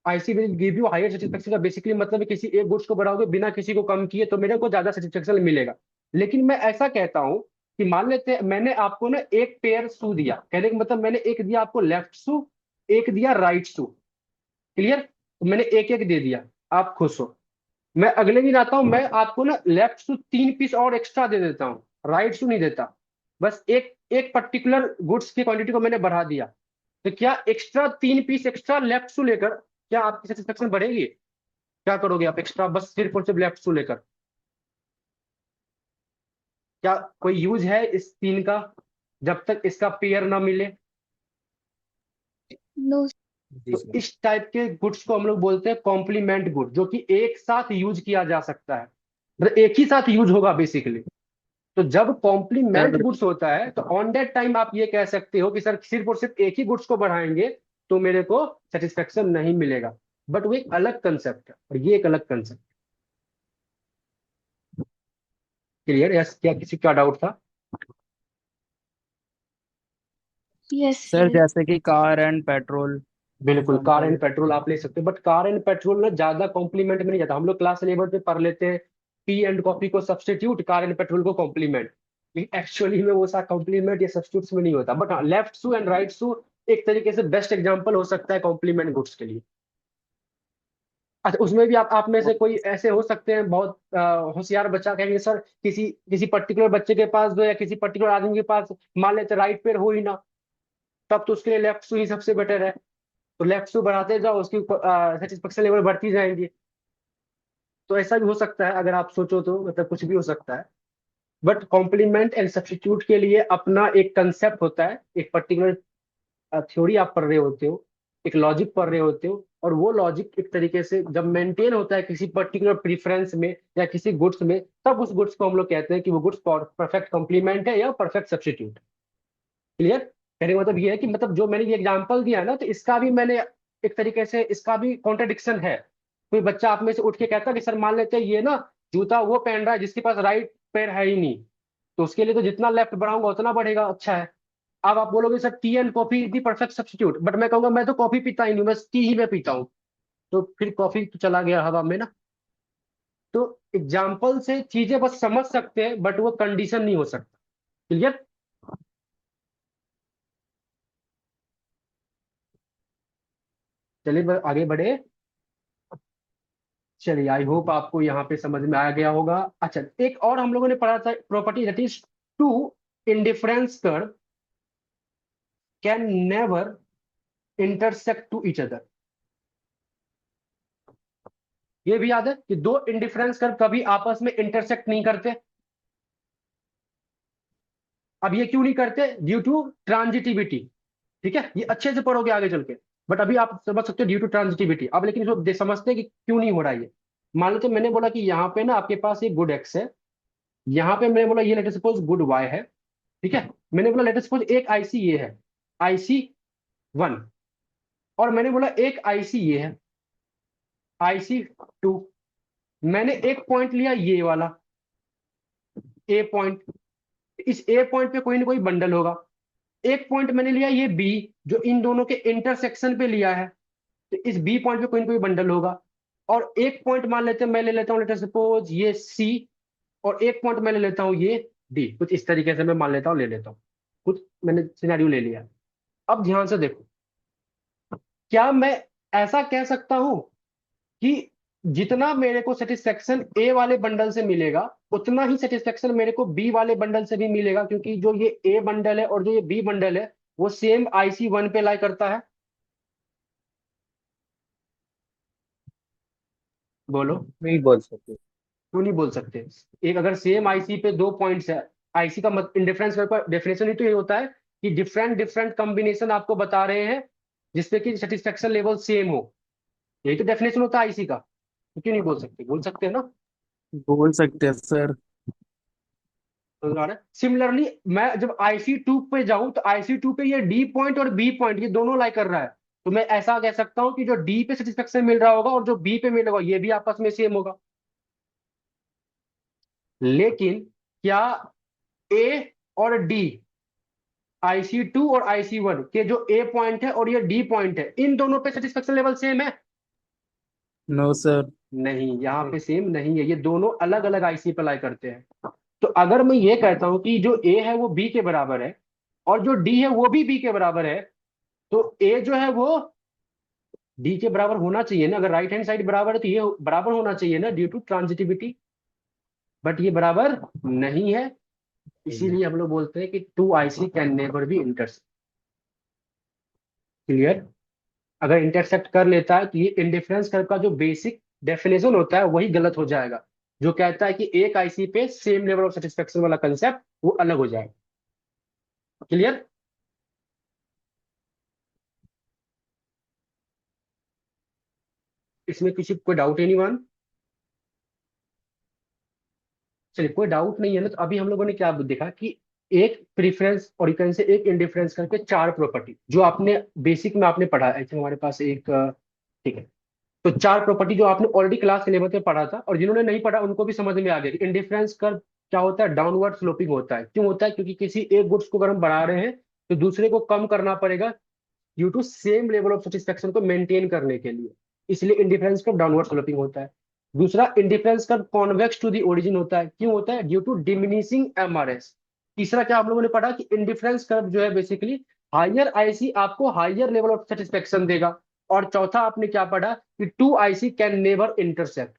IC will give you higher satisfaction का बेसिकली मतलब है किसी एक गुड्स को बढ़ाओगे बिना किसी को कम किए तो मेरे को ज्यादा सेटिस्फेक्शन मिलेगा। लेकिन मैं ऐसा कहता हूँ कि मान लेते हैं मैंने आपको ना एक पेयर शू दिया, कहने का मतलब मैंने एक दिया आपको लेफ्ट शू, एक दिया राइट शू। क्लियर? तो मैंने एक एक दे दिया, आप खुश हो। मैं अगले दिन आता हूँ, मैं आपको ना लेफ्ट शू 3 पीस और एक्स्ट्रा दे देता हूँ, राइट शू नहीं देता। बस एक एक पर्टिकुलर गुड्स की क्वांटिटी को मैंने बढ़ा दिया, तो क्या एक्स्ट्रा 3 पीस एक्स्ट्रा लेफ्ट शू लेकर क्या आपकी सेटिस्फेक्शन बढ़ेगी? क्या करोगे आप एक्स्ट्रा बस सिर्फ और सिर्फ लेफ्ट शू लेकर? क्या कोई यूज है इस 3 का जब तक इसका पेयर ना मिले? नो। जी तो सर। इस टाइप के गुड्स को हम लोग बोलते हैं कॉम्प्लीमेंट गुड, जो कि एक साथ यूज किया जा सकता है, मतलब एक ही साथ यूज होगा बेसिकली। तो जब कॉम्प्लीमेंट सर गुड्स होता है तो ऑन दैट टाइम आप ये कह सकते हो कि सर सिर्फ और सिर्फ एक ही गुड्स को बढ़ाएंगे तो मेरे को सेटिस्फेक्शन नहीं मिलेगा। बट वो एक अलग कंसेप्ट है और ये एक अलग कंसेप्ट। क्लियर? यस, क्या किसी का डाउट था? Yes sir sir. जैसे कि कार एंड पेट्रोल बिल्कुल, कार एग्जांपल। एंड पेट्रोल आप ले सकते हो, बट कार एंड पेट्रोल ना ज्यादा कॉम्प्लीमेंट में नहीं जाता। हम लोग क्लास लेवल पे पढ़ लेते हैं टी एंड कॉफी को सब्स्टिट्यूट, कार एंड पेट्रोल को कॉम्प्लीमेंट, लेकिन एक्चुअली में वो सा कॉम्प्लीमेंट या सब्स्टिट्यूट में नहीं होता। बट हाँ, लेफ्ट शू एंड राइट शू एक तरीके से बेस्ट एग्जांपल हो सकता है कॉम्प्लीमेंट गुड्स के लिए। अच्छा, उसमें भी आप में से कोई ऐसे हो सकते हैं बहुत होशियार बच्चा, कहेंगे सर किसी किसी पर्टिकुलर बच्चे के पास जो या किसी पर्टिकुलर आदमी के पास मान लेते राइट पैर हो ही ना, तब तो उसके लिए लेफ्ट शू ही सबसे बेटर है। तो लेफ्ट शू बढ़ाते जाओ, उसकी सेटिस्फेक्शन लेवल बढ़ती जाएंगी। तो ऐसा भी हो सकता है अगर आप सोचो तो, मतलब कुछ भी हो सकता है। बट कॉम्प्लीमेंट एंड सब्स्टिट्यूट के लिए अपना एक कंसेप्ट होता है, एक पर्टिकुलर थ्योरी आप पढ़ रहे होते हो, एक लॉजिक पढ़ रहे होते हो, और वो लॉजिक एक तरीके से जब मेंटेन होता है किसी पर्टिकुलर प्रीफरेंस में या किसी गुड्स में, तब उस गुड्स को हम लोग कहते हैं कि वो गुड्स परफेक्ट कॉम्प्लीमेंट है या परफेक्ट सब्स्टिट्यूट। क्लियर? कहने का मतलब ये है कि मतलब जो मैंने ये एग्जांपल दिया है ना, तो इसका भी मैंने एक तरीके से इसका भी कॉन्ट्रडिक्शन है। कोई बच्चा आप में से उठ के कहता कि सर मान लेते हैं ये ना जूता वो पहन रहा है जिसके पास राइट पैर है ही नहीं, तो उसके लिए तो जितना लेफ्ट बढ़ाऊंगा उतना बढ़ेगा, अच्छा है। अब आप बोलोगे sir T and coffee is the perfect substitute, but मैं कहूंगा मैं तो कॉफी पीता ही नहीं, बस टी ही मैं पीता हूँ, तो फिर कॉफी तो चला गया हवा में ना। तो एग्जाम्पल से चीजें बस समझ सकते हैं बट वो कंडीशन नहीं हो सकता। क्लियर? चलिए आगे बढ़े। चलिए, आई होप आपको यहाँ पे समझ में आ गया होगा। अच्छा, एक और हम लोगों ने पढ़ा था property, that is two indifference curve can never intersect to each other. ये भी याद है कि दो इंडिफरेंस कर्व कभी आपस में इंटरसेक्ट नहीं करते। अब ये क्यों नहीं करते? Due to transitivity. ठीक है, ये अच्छे से पढ़ोगे आगे चल के। बट अभी आप समझ सकते हो ड्यू टू ट्रांजिटिविटी। अब लेकिन इसको समझते हैं कि क्यों नहीं हो रहा है ये। मान लो तो मैंने बोला कि यहाँ पे ना आपके पास एक गुड एक्स है, यहाँ पे मैंने बोला ये लेट सपोज गुड वाई है, ठीक है। मैंने बोला लेट सपोज एक आईसी ये है, आईसी 1, और मैंने बोला एक आईसी ये है, आईसी 2। मैंने एक पॉइंट लिया ये वाला ए पॉइंट, इस ए पॉइंट पे कोई ना कोई बंडल होगा। एक पॉइंट मैंने लिया ये बी, जो इन दोनों के इंटरसेक्शन पे लिया है, तो इस बी पॉइंट पे कोई ना कोई बंडल होगा। और एक पॉइंट मान लेते हैं, मैं ले लेता हूँ लेटर सपोज ये सी, और एक पॉइंट मैं ले लेता हूँ ये डी। कुछ इस तरीके से मैं मान लेता हूँ, ले लेता हूँ, कुछ मैंने सिनेरियो ले लिया। अब ध्यान से देखो, क्या मैं ऐसा कह सकता हूं कि जितना मेरे को सेटिस्फेक्शन ए वाले बंडल से मिलेगा उतना ही सेटिस्फेक्शन मेरे को बी वाले बंडल से भी मिलेगा, क्योंकि जो ये ए बंडल है और जो ये बी बंडल है वो सेम आईसी 1 पे लाई करता है। बोलो। नहीं बोल सकते। क्यों नहीं बोल सकते? एक अगर सेम आईसी पे दो पॉइंट्स है, आईसी का इंडिफरेंस का डेफिनेशन ही तो ये होता है कि डिफरेंट डिफरेंट कॉम्बिनेशन आपको बता रहे हैं जिसपे कि सेटिस्फेक्शन लेवल सेम हो। यही तो डेफिनेशन होता है आईसी का। तो क्यों नहीं बोल सकते? बोल सकते हैं ना। बोल सकते हैं सर। सिमिलरली मैं जब आईसी 2 पे जाऊं तो आईसी 2 पे ये डी पॉइंट और बी पॉइंट ये दोनों लाई कर रहा है, तो मैं ऐसा कह सकता हूं कि जो डी पे सेटिस्फेक्शन मिल रहा होगा और जो बी पे मिलेगा ये भी आपस में सेम होगा। लेकिन क्या ए और डी, आईसी 2 और आईसी 1 के जो ए पॉइंट है और ये डी पॉइंट है, इन दोनों पे सेटिस्फेक्शन लेवल सेम है? No sir. नहीं, यहाँ पे सेम नहीं है, ये दोनों अलग अलग आईसी पे लाई करते हैं। तो अगर मैं ये कहता हूं कि जो ए है वो बी के बराबर है और जो डी है वो भी बी के बराबर है, तो ए जो है वो डी के बराबर होना चाहिए ना। अगर राइट हैंड साइड बराबर है तो ये बराबर होना चाहिए ना ड्यू टू ट्रांजिटिविटी। बट ये बराबर नहीं है, इसीलिए हम लोग बोलते हैं कि two IC can never be intersect. Clear? अगर इंटरसेक्ट कर लेता है तो ये इंडिफरेंस कर्व का जो बेसिक डेफिनेशन होता है वही गलत हो जाएगा, जो कहता है कि एक आईसी पे सेम लेवल ऑफ सेटिस्फेक्शन वाला कंसेप्ट वो अलग हो जाएगा। क्लियर? इसमें किसी कोई डाउट ही नहीं मान? चलिए, कोई डाउट नहीं है ना, तो अभी हम लोगों ने क्या देखा कि एक प्रीफरेंस और यू कैन से एक इंडिफरेंस करके चार प्रॉपर्टी जो आपने बेसिक में आपने पढ़ा, आई थिंक हमारे पास एक ठीक है। तो चार प्रॉपर्टी जो आपने ऑलरेडी क्लास 11 में पढ़ा था, और जिन्होंने नहीं पढ़ा उनको भी समझ में आ गया कि इंडिफरेंस कर्व क्या होता है, डाउनवर्ड स्लोपिंग होता है। क्यों होता है? क्योंकि किसी एक गुड्स को अगर हम बढ़ा रहे हैं तो दूसरे को कम करना पड़ेगा due to same level of satisfaction को मेंटेन करने के लिए, इसलिए इंडिफरेंस कर्व डाउनवर्ड स्लोपिंग होता है। दूसरा, indifference curve convex to the origin होता है। क्यों होता है? Due to diminishing MRS. तीसरा क्या आप लोगों ने पढ़ा कि इंडिफरेंस कर्व जो है बेसिकली हायर आईसी आपको हायर लेवल ऑफ सेटिस्फेक्शन देगा। और चौथा आपने क्या पढ़ा कि two IC can never intersect.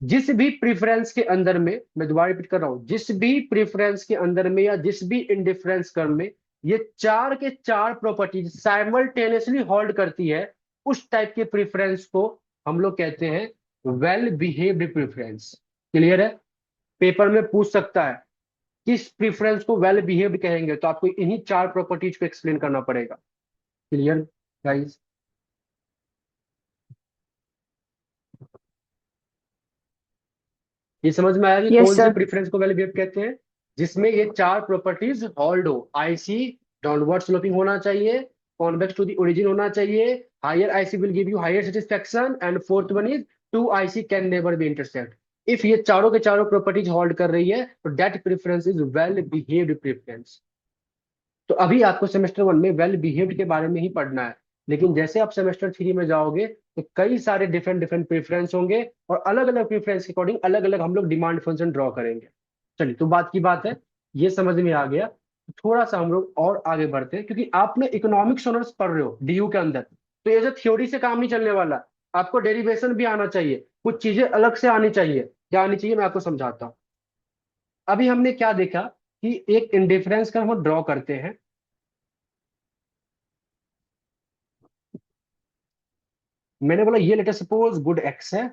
जिस भी प्रेफरेंस के अंदर में, मैं दोबारा रिपीट कर रहा हूं, जिस भी प्रेफरेंस के अंदर में या जिस भी इंडिफरेंस कर्व में ये चार के चार प्रॉपर्टीज साइमल्टेनियसली होल्ड करती है, उस टाइप के प्रेफरेंस को हम लोग कहते हैं वेल बिहेव्ड प्रेफरेंस। क्लियर है? पेपर में पूछ सकता है किस प्रेफरेंस को वेल बिहेव्ड कहेंगे, तो आपको इन्हीं चार प्रॉपर्टीज को एक्सप्लेन करना पड़ेगा। Clear guys? ये समझ में आया कि यस कौन से सर। प्रेफरेंस को वेल बिहेव्ड कहते हैं? जिसमें ये चार प्रॉपर्टीज होल्ड हो, आईसी डाउनवर्ड स्लोपिंग होना चाहिए, कॉन्वेक्स टू द ओरिजिन होना चाहिए, higher IC will give you higher satisfaction, and fourth one is two IC can never be intersect. If ये चारों के चारों प्रॉपर्टीज होल्ड कर रही है तो that preference is well behaved preference. तो अभी आपको सेमेस्टर 1 में वेल बिहेव्ड के बारे में ही पढ़ना है, लेकिन जैसे आप सेमेस्टर 3 में जाओगे तो कई सारे डिफरेंट डिफरेंट प्रेफरेंस होंगे, और अलग अलग प्रेफरेंस के अकॉर्डिंग अलग अलग हम लोग डिमांड फंक्शन ड्रॉ करेंगे। चलिए, तो बात की बात है, ये समझ में आ गया। तो थोड़ा सा हम लोग और आगे बढ़ते हैं, क्योंकि आपने इकोनॉमिक्स ऑनर्स पढ़ रहे हो डीयू के अंदर, तो ये जो थ्योरी से काम नहीं चलने वाला। आपको डेरिवेशन भी आना चाहिए, कुछ चीजें अलग से आनी चाहिए। क्या आनी चाहिए मैं आपको समझाता हूँ। अभी हमने क्या देखा कि एक इंडिफरेंस का हम ड्रॉ करते हैं। मैंने बोला ये लेट सपोज गुड एक्स है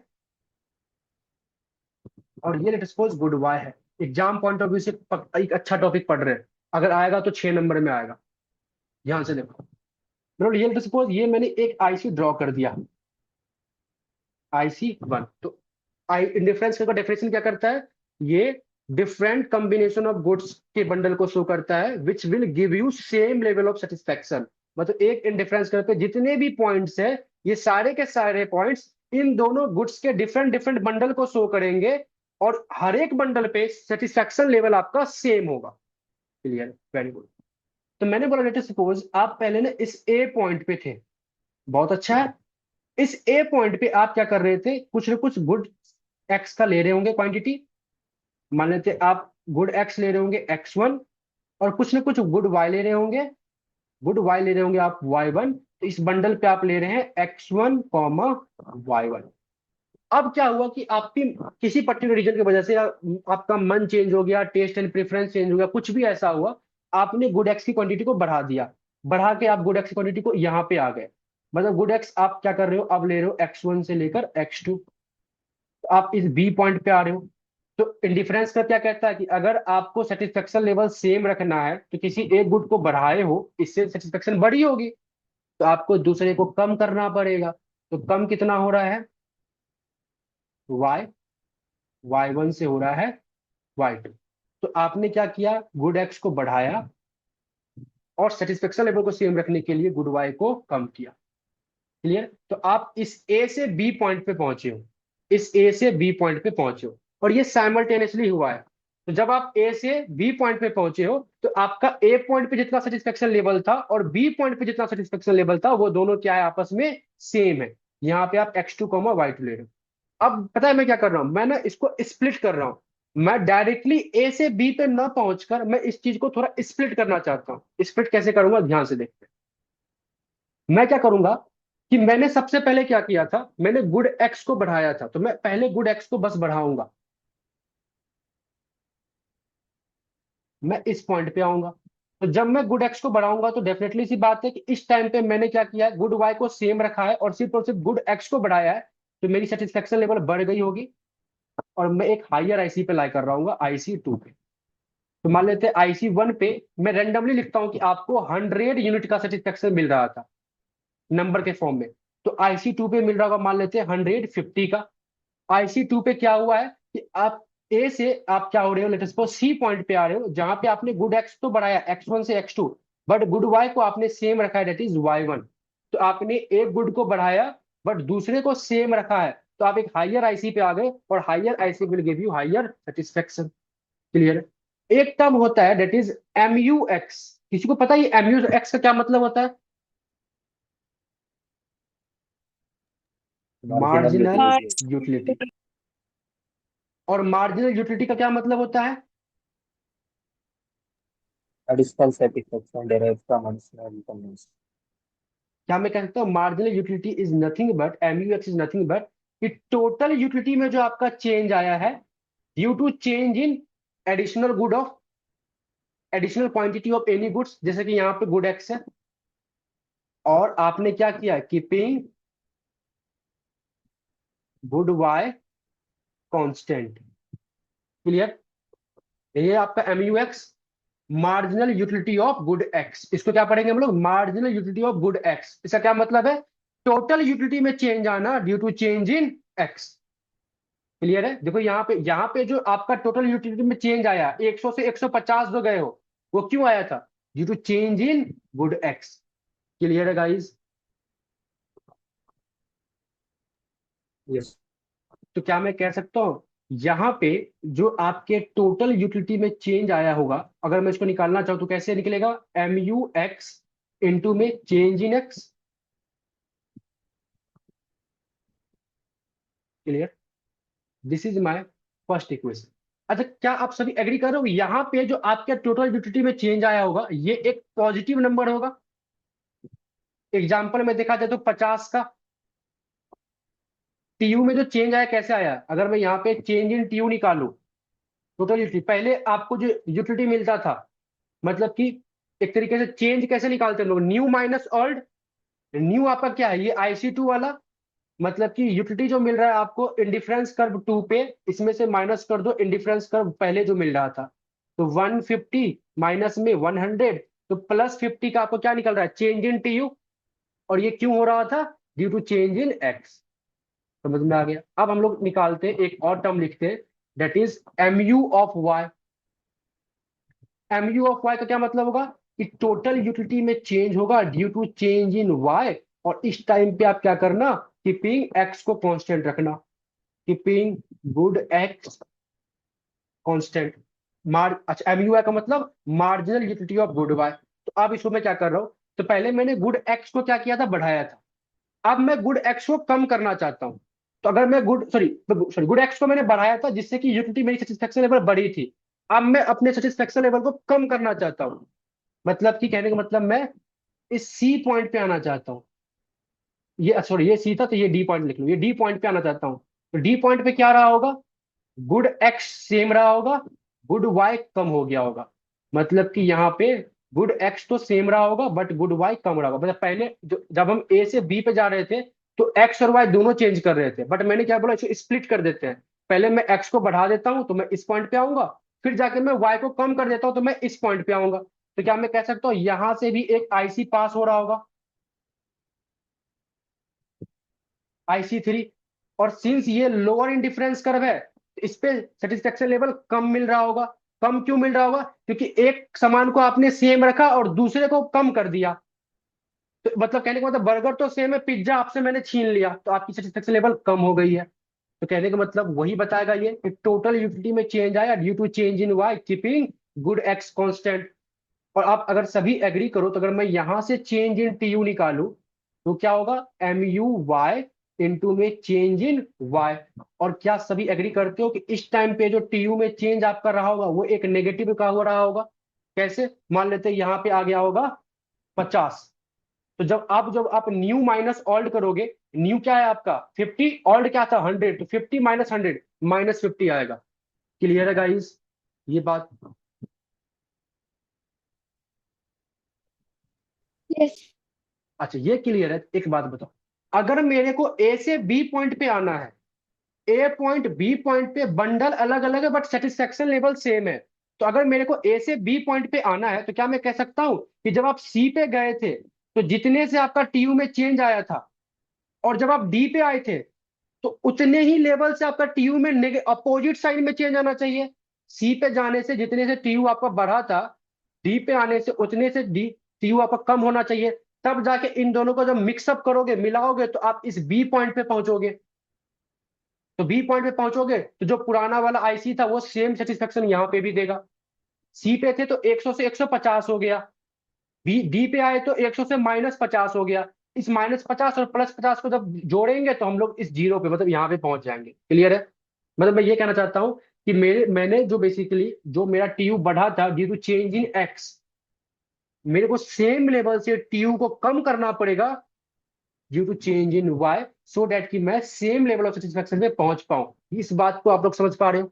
और ये लेट सपोज गुड वाई है। एग्जाम पॉइंट ऑफ व्यू से एक अच्छा टॉपिक पढ़ रहे हैं, अगर आएगा तो 6 नंबर में आएगा। ध्यान से देखो, मतलब ये सपोज ये मैंने एक आईसी ड्रॉ कर दिया, IC1। तो आई इंडिफरेंस का डेफिनेशन क्या करता है, ये डिफरेंट कॉम्बिनेशन ऑफ गुड्स के बंडल को शो करता है विच will give you same level of satisfaction. मतलब एक इंडिफरेंस करके जितने भी पॉइंट्स है, ये सारे के सारे पॉइंट्स इन दोनों गुड्स के डिफरेंट डिफरेंट बंडल को शो करेंगे, और हर एक बंडल पे सेटिस्फेक्शन लेवल आपका सेम होगा। Clear, very good. तो मैंने बोला लेट सपोज आप पहले ना इस ए पॉइंट पे थे, बहुत अच्छा है। इस ए पॉइंट पे आप क्या कर रहे थे, कुछ ना कुछ गुड एक्स का ले रहे होंगे क्वांटिटी। मान लेते आप गुड एक्स ले रहे होंगे X1, और कुछ ना कुछ गुड वाई ले रहे होंगे, गुड वाई ले रहे होंगे आप Y1। तो इस बंडल पे आप ले रहे हैं X1 कॉमा Y1। अब क्या हुआ कि आपकी किसी पर्टिकुलर रीजन की वजह से आपका मन चेंज हो गया, टेस्ट एंड प्रेफरेंस चेंज हो गया, कुछ भी ऐसा हुआ, आपने गुड एक्स की क्वांटिटी को बढ़ा दिया। बढ़ा के आप गुड एक्स की क्वांटिटी को यहाँ पे आ गए। मतलब गुड एक्स आप क्या कर रहे हो, अब ले रहे हो X1 से लेकर X2। तो आप इस बी पॉइंट पे आ रहे हो। तो इंडिफरेंस का क्या कहता है कि अगर आपको सेटिस्फेक्शन लेवल सेम रखना है तो किसी एक गुड को बढ़ाए हो, इससे सेटिस्फेक्शन बड़ी होगी, तो आपको दूसरे को कम करना पड़ेगा। तो कम कितना हो रहा है, y, Y1 से हो रहा है Y2। तो आपने क्या किया, गुड एक्स को बढ़ाया और सेटिस्फेक्शन लेवल को सेम रखने के लिए गुड वाई को कम किया। क्लियर। तो आप इस ए से बी पॉइंट पे पहुंचे हो, इस ए से बी पॉइंट पे पहुंचे हो, और ये साइमल्टेनियसली हुआ है। तो जब आप ए से बी पॉइंट पे पहुंचे हो, तो आपका ए पॉइंट पे जितना सेटिस्फेक्शन लेवल था और बी पॉइंट पे जितना सेटिस्फेक्शन लेवल था, वो दोनों क्या है, आपस में सेम है। यहाँ पे आप X2 कॉमा Y2 ले रहे हो। अब पता है मैं क्या कर रहा हूं, मैं ना इसको स्प्लिट कर रहा हूं। मैं डायरेक्टली ए से बी पे ना पहुंचकर मैं इस चीज को थोड़ा स्प्लिट करना चाहता हूं। स्प्लिट कैसे करूंगा, ध्यान से देखते हैं। मैं क्या करूंगा कि मैंने सबसे पहले क्या किया था, मैंने गुड एक्स को बढ़ाया था, तो मैं पहले गुड एक्स को बस बढ़ाऊंगा। मैं इस पॉइंट पे आऊंगा। तो जब मैं गुड एक्स को बढ़ाऊंगा तो डेफिनेटली सी बात है कि इस टाइम पे मैंने क्या किया है, गुड वाई को सेम रखा है और सिर्फ गुड एक्स को बढ़ाया है। तो मेरी सेटिस्फेक्शन लेवल बढ़ गई होगी, और मैं एक हायर आईसी पे लाई कर रहा हूँ, IC2 पे। तो मान लेते हैं IC1 पे मैं रेंडमली लिखता हूं कि आपको 100 यूनिट का सेटिस्फेक्शन मिल रहा था नंबर के फॉर्म में। तो IC2 पे मिल रहा होगा मान लेते हैं 150 का। IC2 पे क्या हुआ है कि आप ए से आप क्या हो रहे हो, लेट सपोज सी पॉइंट पे आ रहे हो, जहां पे आपने गुड एक्स तो बढ़ाया X1 से X2, बट गुड वाई को आपने सेम रखा है, दैट इज Y1। तो आपने एक गुड को बढ़ाया बट दूसरे को सेम रखा है, तो आप एक हायर आईसी पे आ गए, और higher IC will give you higher satisfaction. Clear. एक टर्म होता है दैट इज MUX। किसी को पता है MUX का क्या मतलब होता है? Marginal marginal utility. यूटिलिटी। और मार्जिनल यूटिलिटी का क्या मतलब होता है? Additional satisfaction derived from marginal income. क्या मैं कह सकता हूँ, marginal utility is nothing but, MUX is nothing but कि टोटल यूटिलिटी में जो आपका चेंज आया है due to change in additional good of additional quantity of any goods, जैसे कि यहाँ पे गुड एक्स है, और आपने क्या किया, keeping good Y constant. Clear. ये आपका MUX, marginal utility of good X. इसको क्या पढ़ेंगे हम लोग, marginal utility of good X. इसका क्या मतलब है, टोटल यूटिलिटी में चेंज आना due to change in X. Clear है। देखो यहाँ पे जो आपका टोटल यूटिलिटी में चेंज आया, 100 से 150 जो गए हो, वो क्यों आया था, due to change in good X. Clear है गाइस। यस। तो क्या मैं कह सकता हूं, यहाँ पे जो आपके टोटल यूटिलिटी में चेंज आया होगा, अगर मैं इसको निकालना चाहूँ तो कैसे निकलेगा, MUX इंटू में change in X. Clear. This is my first equation. अच्छा, क्या आप सभी एग्री कर रहे हो, यहाँ पे जो आपके टोटल यूटिलिटी में चेंज आया होगा ये एक पॉजिटिव नंबर होगा। एग्जाम्पल में देखा जाए तो 50 का TU में जो चेंज आया कैसे आया, अगर मैं यहाँ पे चेंज इन TU निकालू, टोटल यूटिलिटी, पहले आपको जो यूटिलिटी मिलता था, मतलब कि एक तरीके से चेंज कैसे निकालते हैं लोग, न्यू माइनस ओल्ड। न्यू आपका क्या है, ये IC2 वाला, मतलब कि यूटिलिटी जो मिल रहा है आपको इंडिफरेंस कर्व 2 पे, इसमें से माइनस कर दो इंडिफरेंस कर्व पहले जो मिल रहा था। तो 150 माइनस में 100, तो +50 का आपको क्या निकल रहा है, चेंज इन TU। और ये क्यों हो रहा था? Due to change in X. समझ में आ गया? अब हम लोग निकालते हैं, एक और टर्म लिखते हैं, that is M U of Y. M U of Y का क्या मतलब होगा? कि टोटल यूटिलिटी में चेंज होगा due to change in Y, और इस टाइम पे आप क्या करना, कीपिंग एक्स को कांस्टेंट रखना, कीपिंग गुड एक्स कांस्टेंट। अच्छा, एम यू आई का मतलब marginal utility of good Y. तो अब इसको मैं क्या कर रहा हूं, तो पहले मैंने गुड एक्स को क्या किया था, बढ़ाया था। अब मैं गुड एक्स को कम करना चाहता हूं। तो अगर मैं गुड एक्स को मैंने बढ़ाया था जिससे कि यूटिलिटी मेरी सेटिस्फेक्शन लेवल बढ़ी थी। अब मैं अपने सेटिस्फेक्शन लेवल को कम करना चाहता हूं। मतलब कि कहने का मतलब मैं इस सी पॉइंट पे आना चाहता हूँ। ये सॉरी, ये सी था तो ये डी पॉइंट लिख लो, ये डी पॉइंट पे आना चाहता हूँ। तो डी पॉइंट पे क्या रहा होगा? गुड एक्स सेम रहा होगा, गुड वाई कम हो गया होगा। मतलब कि यहाँ पे गुड एक्स तो सेम रहा होगा बट गुड वाई कम रहा होगा। मतलब पहले जब हम ए से बी पे जा रहे थे तो एक्स और वाई दोनों चेंज कर रहे थे, बट मैंने क्या बोला, इसको स्प्लिट कर देते हैं। पहले मैं एक्स को बढ़ा देता हूं तो मैं इस पॉइंट पे आऊंगा, फिर जाके मैं वाई को कम कर देता हूं तो मैं इस पॉइंट पे आऊंगा। तो क्या मैं कह सकता हूँ यहां से भी एक आईसी पास हो रहा होगा, IC3। और सिंस ये लोअर इंडिफरेंस कर्व है तो इस पे सेटिस्फेक्शन लेवल कम मिल रहा होगा। कम क्यों मिल रहा होगा? क्योंकि एक सामान को आपने सेम रखा और दूसरे को कम कर दिया। तो मतलब कहने का मतलब बर्गर तो सेम है, पिज्जा आपसे मैंने छीन लिया तो आपकी सेटिस्फेक्शन लेवल कम हो गई है। तो कहने का मतलब वही बताएगा ये कि टोटल यूटिलिटी में चेंज आया due to change in Y keeping good X constant. और आप अगर सभी एग्री करो तो अगर मैं यहां से चेंज इन टी यू निकालू तो क्या होगा? एम यू वाई इंटू में चेंज इन वाई। और क्या सभी एग्री करते हो कि इस टाइम पे जो टी यू में चेंज आपका रहा होगा वो एक नेगेटिव का हो रहा होगा? कैसे? मान लेते हैं यहाँ पे आ गया होगा 50। तो जब आप न्यू माइनस ऑल्ड करोगे, न्यू क्या है आपका 50, ऑल्ड क्या था 100, तो 50 माइनस 100 -50 आएगा। क्लियर है गाइस ये बात? यस। अच्छा ये क्लियर है। एक बात बताओ, अगर मेरे को ए से बी पॉइंट पे आना है, ए पॉइंट बी पॉइंट पे बंडल अलग अलग है बट सेटिस्फेक्शन लेवल सेम है। तो अगर मेरे को ए से बी पॉइंट पे आना है तो क्या मैं कह सकता हूं कि जब आप सी पे गए थे तो जितने से आपका टीयू में चेंज आया था, और जब आप डी पे आए थे तो उतने ही लेवल से आपका टीयू में अपोजिट साइड में चेंज आना चाहिए। सी पे जाने से जितने से टीयू आपका बढ़ा था, डी पे आने से उतने से डी टीयू आपका कम होना चाहिए। तब जाके इन दोनों को जब मिक्सअप करोगे, मिलाओगे, तो आप इस बी पॉइंट पे पहुंचोगे। तो बी पॉइंट पे पहुंचोगे तो जो पुराना वाला आईसी था वो सेम सेटिस्फेक्शन यहाँ पे भी देगा। सी पे थे तो 100 से 150 हो गया, बी डी पे आए तो 100 से -50 हो गया। इस -50 और +50 को जब जोड़ेंगे तो हम लोग इस जीरो पे, मतलब यहाँ पे पहुंच जाएंगे। क्लियर है? मतलब मैं ये कहना चाहता हूँ कि मैंने जो बेसिकली जो मेरा टीयू बढ़ा था due to change in X, मेरे को सेम लेवल से टीयू को कम करना पड़ेगा due to change in Y, so that कि मैं सेम लेवल ऑफ सेटिस्फेक्शन पे पहुंच पाऊं। इस बात को आप लोग समझ पा रहे हो?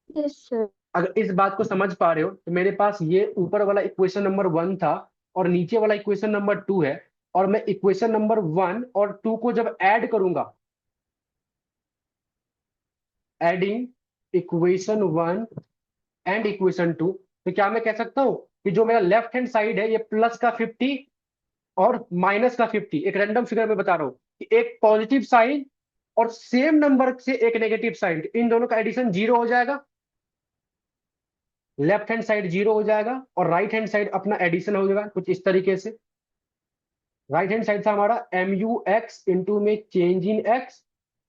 Yes sir. अगर इस बात को समझ पा रहे हो तो मेरे पास ये ऊपर वाला इक्वेशन नंबर 1 था और नीचे वाला इक्वेशन नंबर 2 है। और मैं इक्वेशन नंबर 1 और 2 को जब ऐड करूंगा, एडिंग इक्वेशन 1 एंड इक्वेशन 2, तो क्या मैं कह सकता हूं कि जो मेरा लेफ्ट हैंड साइड है ये प्लस का 50 और माइनस का 50, एक रैंडम फिगर में बता रहा हूं कि एक पॉजिटिव साइन और सेम नंबर से एक नेगेटिव साइन, इन दोनों का एडिशन 0 हो जाएगा। लेफ्ट हैंड साइड 0 हो जाएगा और राइट हैंड साइड अपना एडिशन हो जाएगा कुछ इस तरीके से। राइट हैंड साइड था हमारा एम यू एक्स इंटू में चेंज इन एक्स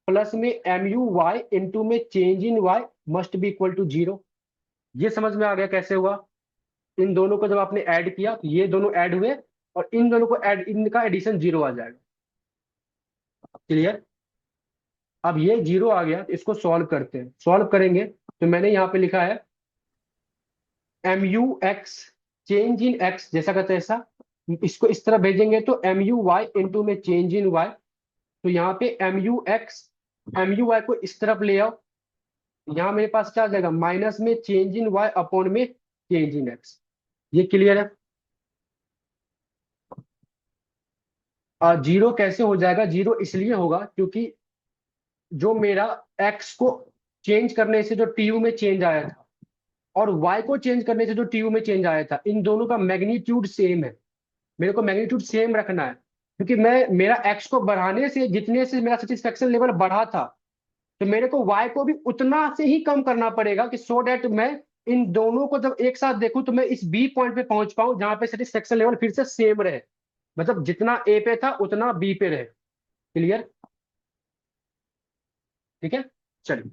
प्लस में एम यू वाई इंटू में change in Y must be equal to 0। ये समझ में आ गया कैसे हुआ? इन दोनों को जब आपने ऐड किया तो ये दोनों ऐड हुए और इन दोनों को ऐड, इनका एडिशन 0 आ जाएगा। क्लियर? अब ये 0 आ गया तो इसको सॉल्व करते हैं। सॉल्व करेंगे तो मैंने यहाँ पे लिखा है M U X change in X, जैसा का तैसा। इसको इस तरह भेजेंगे तो एम यू वाई इंटू में चेंज इन वाई। तो यहाँ पे M U X, M U Y को इस तरफ ले आओ, यहाँ मेरे पास क्या आ जाएगा माइनस में चेंज इन वाई अपॉन में चेंज इन एक्स। ये क्लियर है? 0 कैसे हो जाएगा? 0 इसलिए होगा क्योंकि जो मेरा एक्स को चेंज करने से जो टीयू में चेंज आया था और y को चेंज करने से जो TU में चेंज आया था, इन दोनों का मैग्नीट्यूड सेम है। मेरे को मैग्नीट्यूड सेम रखना है, क्योंकि मैं मेरा x को बढ़ाने से जितने से मेरा सेटिस्फेक्शन लेवल बढ़ा था, तो मेरे को y को भी उतना से ही कम करना पड़ेगा, कि सो दैट मैं इन दोनों को जब एक साथ देखूं तो मैं इस बी पॉइंट पे पहुंच पाऊं जहां पे सेटिस्फेक्शन लेवल फिर से सेम रहे। मतलब जितना ए पे था उतना बी पे रहे। क्लियर? ठीक है, चलिए।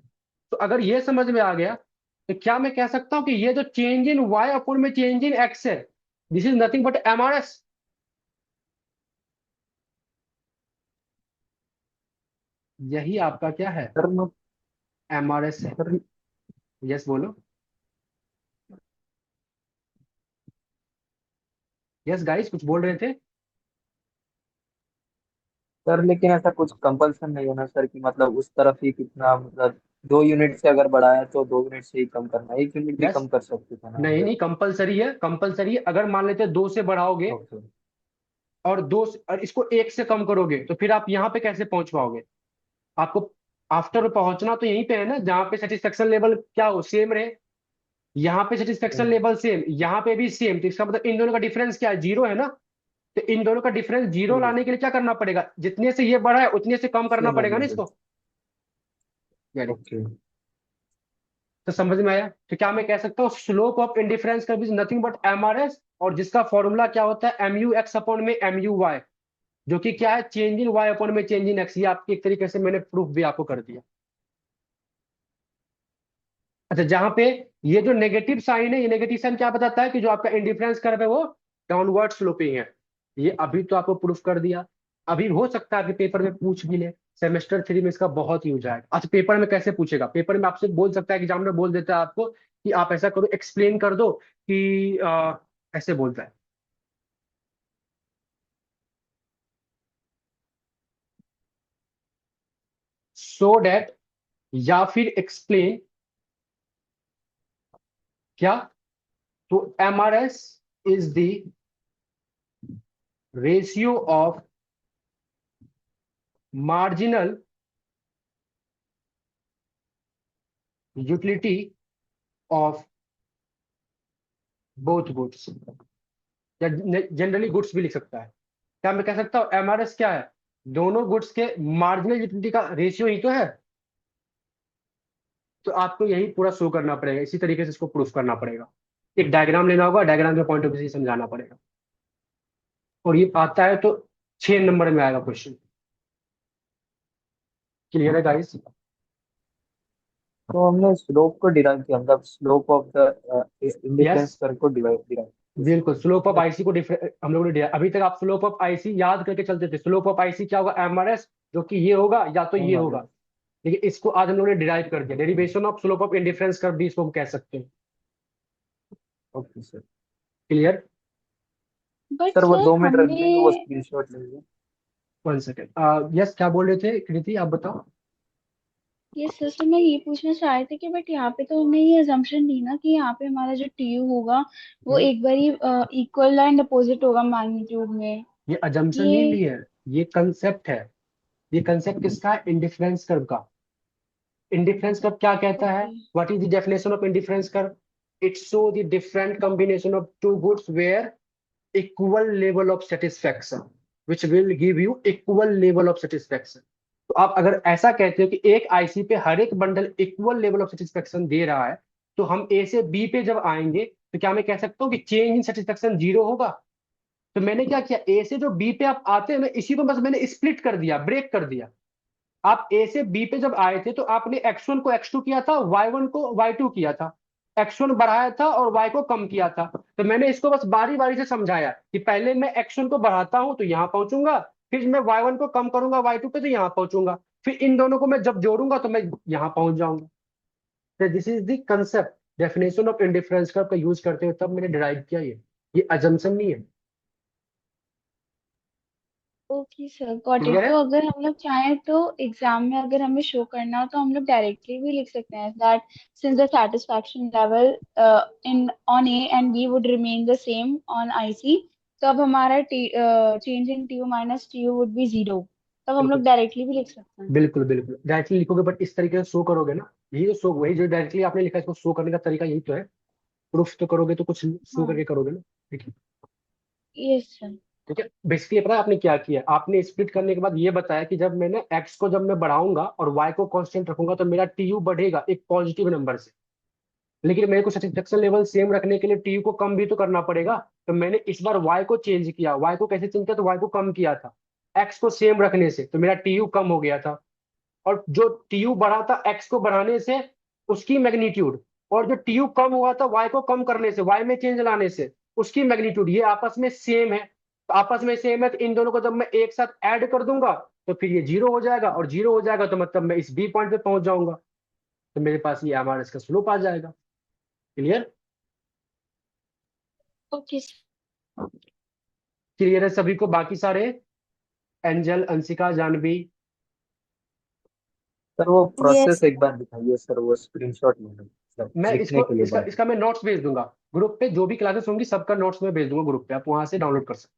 तो अगर ये समझ में आ गया, तो क्या मैं कह सकता हूं कि ये जो चेंज इन वाई अपॉन में चेंज इन एक्स है, this is nothing but MRS। यही आपका क्या है? सर मैं MRS है। सर यस बोलो। यस गाइस, कुछ बोल रहे थे? सर लेकिन ऐसा कुछ कंपल्सन नहीं है ना सर, कि मतलब उस तरफ ही कितना, मतलब 2 यूनिट से अगर बढ़ाया तो 2 यूनिट से ही कम करना, 1 यूनिट भी यस। कम कर सकते थे ना हम नहीं लोग। नहीं, कंपलसरी है, कंपलसरी है। अगर मान लेते 2 से बढ़ाओगे ओके। और और इसको 1 से कम करोगे, तो फिर आप यहाँ पे कैसे पहुंच पाओगे? आपको आफ्टर पहुंचना तो यहीं पे है ना, जहां पे सेटिस्फेक्शन लेवल क्या हो, सेम रहे। यहाँ पे सेटिस्फेक्शन लेवल सेम, यहाँ पे भी सेम, तो इसका मतलब इन दोनों का डिफरेंस क्या है? 0 है ना। तो इन दोनों का डिफरेंस 0 लाने के लिए क्या करना पड़ेगा? जितने से ये बढ़ा है उतने से कम करना सेम पड़ेगा होना ना चाहिए। इसको। यानी ओके। तो समझ में आया? तो क्या मैं कह सकता हूँ स्लोप ऑफ इंडिफरेंस का भी नथिंग बट MRS, और जिसका फॉर्मूला क्या होता है? MU x अपॉन में MU y, जो कि क्या है? चेंज इन y अपॉन में चेंज इन x। ये आपकी एक तरीके से मैंने प्रूफ भी आपको कर दिया। अच्छा, जहां पे ये जो नेगेटिव साइन है, ये नेगेटिव साइन क्या बताता है? कि जो आपका इंडिफरेंस कर्व है वो डाउनवर्ड स्लोपिंग है। ये अभी तो आपको प्रूफ कर दिया। अभी हो सकता है कि पेपर में पूछ भी ले। सेमेस्टर 3 में इसका बहुत यूज आएगा। अच्छा, पेपर में कैसे पूछेगा? पेपर में आपसे बोल सकता है, एग्जामिनर बोल देता है आपको कि आप ऐसा करो, एक्सप्लेन कर दो कि ऐसे बोलता है। सो डैट, या फिर एक्सप्लेन क्या? तो MRS is the ratio of marginal utility of both goods, या जनरली गुड्स भी लिख सकता है। क्या मैं कह सकता हूँ MRS क्या है? दोनों गुड्स के मार्जिनल यूटिलिटी का रेशियो ही तो है। तो आपको यही पूरा शो करना पड़ेगा, इसी तरीके से इसको प्रूफ करना पड़ेगा। एक डायग्राम लेना होगा, डायग्राम के पॉइंट ऑफ व्यू से समझाना पड़ेगा। और ये आता है तो 6 नंबर में आएगा क्वेश्चन। क्लियर है गाइस? तो हमने स्लोप को डिराइव किया, मतलब slope of the yes, indifference curve को डिराइव डिराइव बिल्कुल। स्लोप ऑफ आईसी को हम लोगों ने दिया। अभी तक आप स्लोप ऑफ आईसी याद करके चलते थे। स्लोप ऑफ आईसी क्या होगा? MRS, जो कि ये होगा या तो ये होगा। हमारे। लेकिन इसको आज हम लोगों ने डिराइव कर दिया, derivation of slope of indifference curve भी इसको हम कह सकते हैं। Okay sir. Clear? But sir वो सर 2 मिनट रख हमने देंगे, वो स्क्रीनशॉट लेंगे। 1 सेकेंड। यस, क्या बोल रहे थे कृति, आप बताओ। ये सिस्टम में ये पूछना चाह रहे थे कि बट यहाँ पे तो हमने ये अजम्पशन दी ना कि यहाँ पे हमारा जो TU होगा वो हम्म, एक बारी इक्वल एंड अपोजिट होगा मैग्नीट्यूड में। ये अजम्पशन नहीं ये ली है, ये कंसेप्ट है। ये कंसेप्ट किसका है? इंडिफरेंस कर्व का। इंडिफरेंस कर्व क्या कहता है? Okay. What is the definition of indifference curve? It show the different combination of two goods where equal level of satisfaction, which will give you equal level of satisfaction. तो आप अगर ऐसा कहते हो कि एक आईसी पे हर एक bundle equal level of satisfaction दे रहा है, तो हम ए से बी पे जब आएंगे, तो क्या मैं कह सकता हूँ कि चेंज इन सेटिस्फेक्शन 0 होगा? तो मैंने क्या किया, ए से जो बी पे आप आते हैं ना, इसी को बस मैंने स्प्लिट कर दिया, ब्रेक कर दिया। आप ए से बी पे जब आए थे, तो आपने X1 को X2 किया था, Y1 को Y2 किया था। X1 बढ़ाया था और Y को कम किया था। तो मैंने इसको बस बारी बारी से समझाया कि पहले मैं X1 को बढ़ाता हूं तो यहां पहुंचूंगा, फिर मैं Y1 को कम करूंगा Y2 पे तो यहां पहुंचूंगा, फिर इन दोनों को मैं जब जोड़ूंगा तो मैं यहां पहुंच जाऊंगा। तो this is the concept, definition of indifference curve का यूज करते हुए तब मैंने डिराइव किया। ये अजम्पशन नहीं है। Okay sir, got it. Clear है? तो अगर हम लोग चाहें तो एग्जाम में अगर हमें शो करना हो तो हम लोग डायरेक्टली भी लिख सकते हैं that since the satisfaction level in on A and B would remain the same on IC, तो अब हमारा change in TU minus TU would be 0। तब हम लोग बिल्कुल डायरेक्टली भी लिख सकते हैं। बिल्कुल डायरेक्टली लिखोगे, बट इस तरीके से शो करोगे ना। यही तो शो, वही जो डायरेक्टली आपने लिखा है, इसको शो करने का तरीका यही तो है। प्रूफ तो करोगे तो कुछ शो हाँ। करके करोगे ना। ठीक है। Yes sir. ठीक है, बेसिकली पता है आपने क्या किया, आपने स्प्लिट करने के बाद ये बताया कि जब मैंने एक्स को जब मैं बढ़ाऊंगा और वाई को कांस्टेंट रखूंगा तो मेरा टीयू बढ़ेगा एक पॉजिटिव नंबर से। लेकिन मेरे को सेटिस्फेक्शन लेवल सेम रखने के लिए टीयू को कम भी तो करना पड़ेगा। तो मैंने इस बार वाई को चेंज किया। वाई को कैसे चेंज किया, तो वाई को कम किया था एक्स को सेम रखने से, तो मेरा टीयू कम हो गया था। और जो टीयू बढ़ा था एक्स को बढ़ाने से, उसकी मैग्नीट्यूड, और जो टीयू कम हुआ था वाई को कम करने से, वाई में चेंज लाने से, उसकी मैग्नीट्यूड, ये आपस में सेम है। तो आपस में सेम है तो इन दोनों को जब मैं एक साथ ऐड कर दूंगा तो फिर ये जीरो हो जाएगा, और जीरो हो जाएगा तो मतलब मैं इस बी पॉइंट पे पहुंच जाऊंगा। तो मेरे पास ये हमारा इसका स्लोप आ जाएगा। क्लियर? ओके। क्लियर है सभी को, बाकी सारे? एंजल, अंशिका, जानवी? सर वो यस। प्रोसेस एक बार दिखाइए सर, वो स्क्रीनशॉट में मतलब मैं लिखने इसको के लिए इसका बना। इसका मैं नोट्स भेज दूंगा ग्रुप पे, जो भी क्लासेस होंगी सबका नोट्स में भेज दूंगा ग्रुप पे, आप वहां से डाउनलोड कर सकते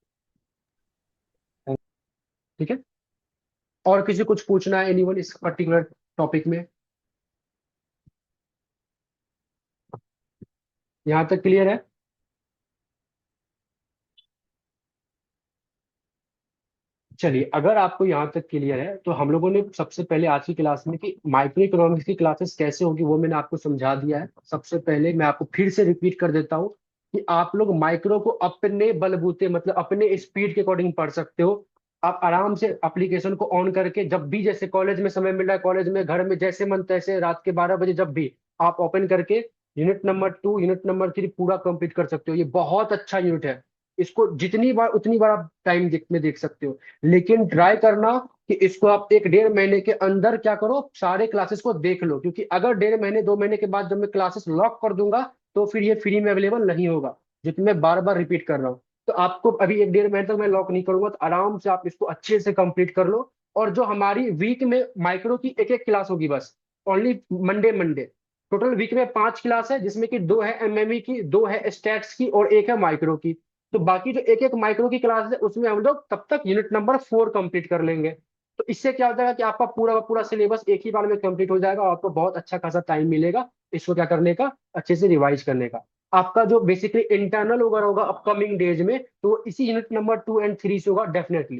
हैं। ठीक है। और किसी को कुछ पूछना है एनीवन इस पर्टिकुलर टॉपिक में? यहाँ तक क्लियर है? चलिए, अगर आपको यहाँ तक क्लियर है तो हम लोगों ने सबसे पहले आज की क्लास में कि माइक्रो इकोनॉमिक्स की क्लासेस कैसे होगी वो मैंने आपको समझा दिया है। सबसे पहले मैं आपको फिर से रिपीट कर देता हूँ कि आप लोग माइक्रो को अपने बलबूते मतलब अपने स्पीड के अकॉर्डिंग पढ़ सकते हो। आप आराम से एप्लीकेशन को ऑन करके जब भी, जैसे कॉलेज में समय मिल रहा है, कॉलेज में, घर में, जैसे मन तैसे, रात के 12 बजे जब भी आप ओपन करके यूनिट नंबर 2 यूनिट नंबर 3 पूरा कंप्लीट कर सकते हो। ये बहुत अच्छा यूनिट है। इसको जितनी बार उतनी बार आप टाइम में देख सकते हो। लेकिन ट्राई करना कि इसको आप 1 डेढ़ महीने के अंदर क्या करो, सारे क्लासेस को देख लो, क्योंकि अगर 1 डेढ़ महीने 2 महीने के बाद जब मैं क्लासेस लॉक कर दूंगा तो फिर ये फ्री में अवेलेबल नहीं होगा, जो कि मैं बार बार रिपीट कर रहा हूँ। तो आपको अभी 1 डेढ़ महीने तक मैं लॉक नहीं करूंगा, तो आराम से आप इसको अच्छे से कंप्लीट कर लो। और जो हमारी वीक में माइक्रो की एक एक क्लास होगी बस, only Monday Monday. Total week में 5 क्लास है, जिसमें कि 2 है एमएमई की, 2 है स्टैट्स की, और 1 है माइक्रो की। तो बाकी जो एक एक माइक्रो की क्लास है उसमें हम लोग तब तक यूनिट नंबर 4 कंप्लीट कर लेंगे। तो इससे क्या हो जाएगा कि आपका पूरा का पूरा सिलेबस एक ही बार में कंप्लीट हो जाएगा और आपको बहुत अच्छा खासा टाइम मिलेगा इसको क्या करने का, अच्छे से रिवाइज करने का। आपका जो बेसिकली इंटरनल होगा अपकमिंग डेज में, तो वो इसी यूनिट नंबर 2 एंड 3 से होगा डेफिनेटली।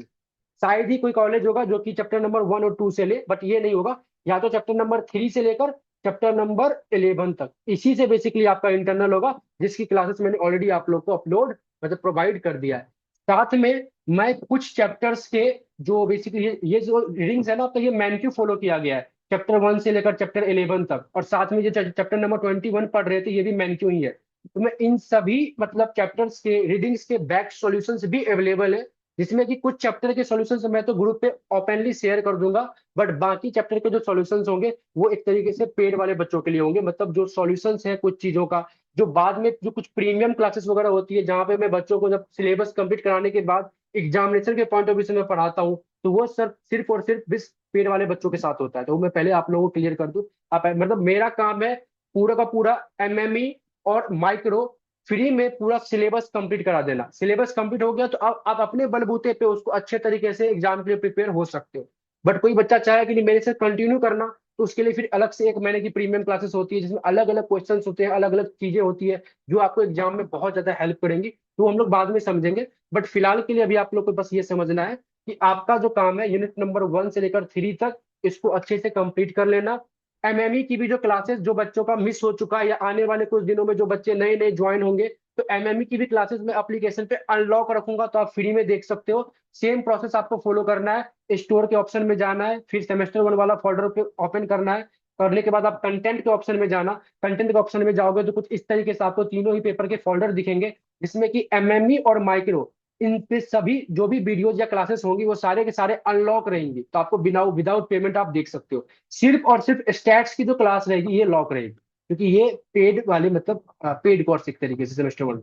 शायद ही कोई कॉलेज होगा जो कि चैप्टर नंबर 1 और 2 से ले, बट ये नहीं होगा। या तो चैप्टर नंबर 3 से लेकर चैप्टर नंबर 11 तक, इसी से बेसिकली आपका इंटरनल होगा, जिसकी क्लासेस मैंने ऑलरेडी आप लोग को अपलोड मतलब प्रोवाइड कर दिया है। साथ में मैं कुछ चैप्टर्स के जो बेसिकली ये जो रीडिंग्स है ना, तो ये मैनक्यू फॉलो किया गया है चैप्टर 1 से लेकर चैप्टर 11 तक, और साथ में जो चैप्टर नंबर 21 पढ़ रहे थे ये भी मैनक्यू ही है। तो मैं इन सभी मतलब चैप्टर्स के रीडिंग्स के बैक सॉल्यूशंस भी अवेलेबल है, जिसमें कि कुछ चैप्टर के सॉल्यूशंस मैं तो ग्रुप पे ओपनली शेयर कर दूंगा। बट बाकी चैप्टर के जो सॉल्यूशंस होंगे वो एक तरीके से पेड वाले बच्चों के लिए होंगे, मतलब जो सॉल्यूशंस है कुछ चीजों का, जो बाद में जो कुछ प्रीमियम क्लासेस वगैरह होती है जहाँ पे मैं बच्चों को जब सिलेबस कंप्लीट कराने के बाद एग्जामिनेशन के पॉइंट ऑफ व्यू से मैं पढ़ाता हूँ, तो वो सर सिर्फ और सिर्फ बिस पेड वाले बच्चों के साथ होता है। तो वो मैं पहले आप लोगों को क्लियर कर दूं। आप मतलब मेरा काम है पूरा का पूरा एमएमई और माइक्रो फ्री में पूरा सिलेबस कंप्लीट करा देना। सिलेबस कंप्लीट हो गया तो आप अपने बलबूते पे उसको अच्छे तरीके से एग्जाम के लिए प्रिपेयर हो सकते हो। बट कोई बच्चा चाहे कि नहीं मेरे से कंटिन्यू करना, तो उसके लिए फिर अलग से 1 महीने की प्रीमियम क्लासेस होती है, जिसमें अलग अलग क्वेश्चंस होते हैं, अलग अलग चीजें होती है जो आपको एग्जाम में बहुत ज्यादा हेल्प करेंगी। तो हम लोग बाद में समझेंगे। बट फिलहाल के लिए अभी आप लोग को बस ये समझना है कि आपका जो काम है यूनिट नंबर 1 से लेकर 3 तक इसको अच्छे से कंप्लीट कर लेना। एमएमई की भी जो क्लासेस जो बच्चों का मिस हो चुका है, या आने वाले कुछ दिनों में जो बच्चे नए नए ज्वाइन होंगे, तो एमएमई की भी क्लासेस मैं एप्लीकेशन पे अनलॉक रखूंगा, तो आप फ्री में देख सकते हो। सेम प्रोसेस आपको फॉलो करना है, स्टोर के ऑप्शन में जाना है, फिर सेमेस्टर 1 वाला फोल्डर पे ओपन करना है। करने के बाद आप कंटेंट के ऑप्शन में जाना। कंटेंट के ऑप्शन में जाओगे तो कुछ इस तरीके से आपको तीनों ही पेपर के फोल्डर दिखेंगे, जिसमें कि एमएमई और माइक्रो, इन पे सभी जो भी वीडियोज या क्लासेस होंगी वो सारे के सारे अनलॉक रहेंगी, तो आपको बिना विदाउट पेमेंट आप देख सकते हो। सिर्फ और सिर्फ स्टैट्स की जो क्लास रहेगी ये लॉक रहेगी, क्योंकि ये पेड वाले मतलब पेड कोर्स एक तरीके से सेमेस्टर 1।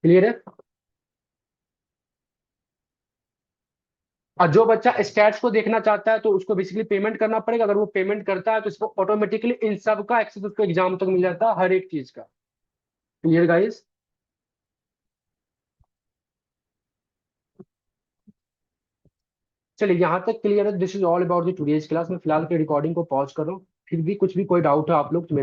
क्लियर है? और जो बच्चा स्टैट्स को देखना चाहता है तो उसको बेसिकली पेमेंट करना पड़ेगा। अगर वो पेमेंट करता है तो इसको ऑटोमेटिकली इन सब का एक्सेस उसको एग्जाम तक मिल जाता है, हर एक चीज का। Clear guys? चलिए, यहाँ तक क्लियर है। This is all about the today's class. मैं फिलहाल के रिकॉर्डिंग को पॉज कर रहा हूँ, फिर भी कुछ भी कोई डाउट है आप लोग तो मेरे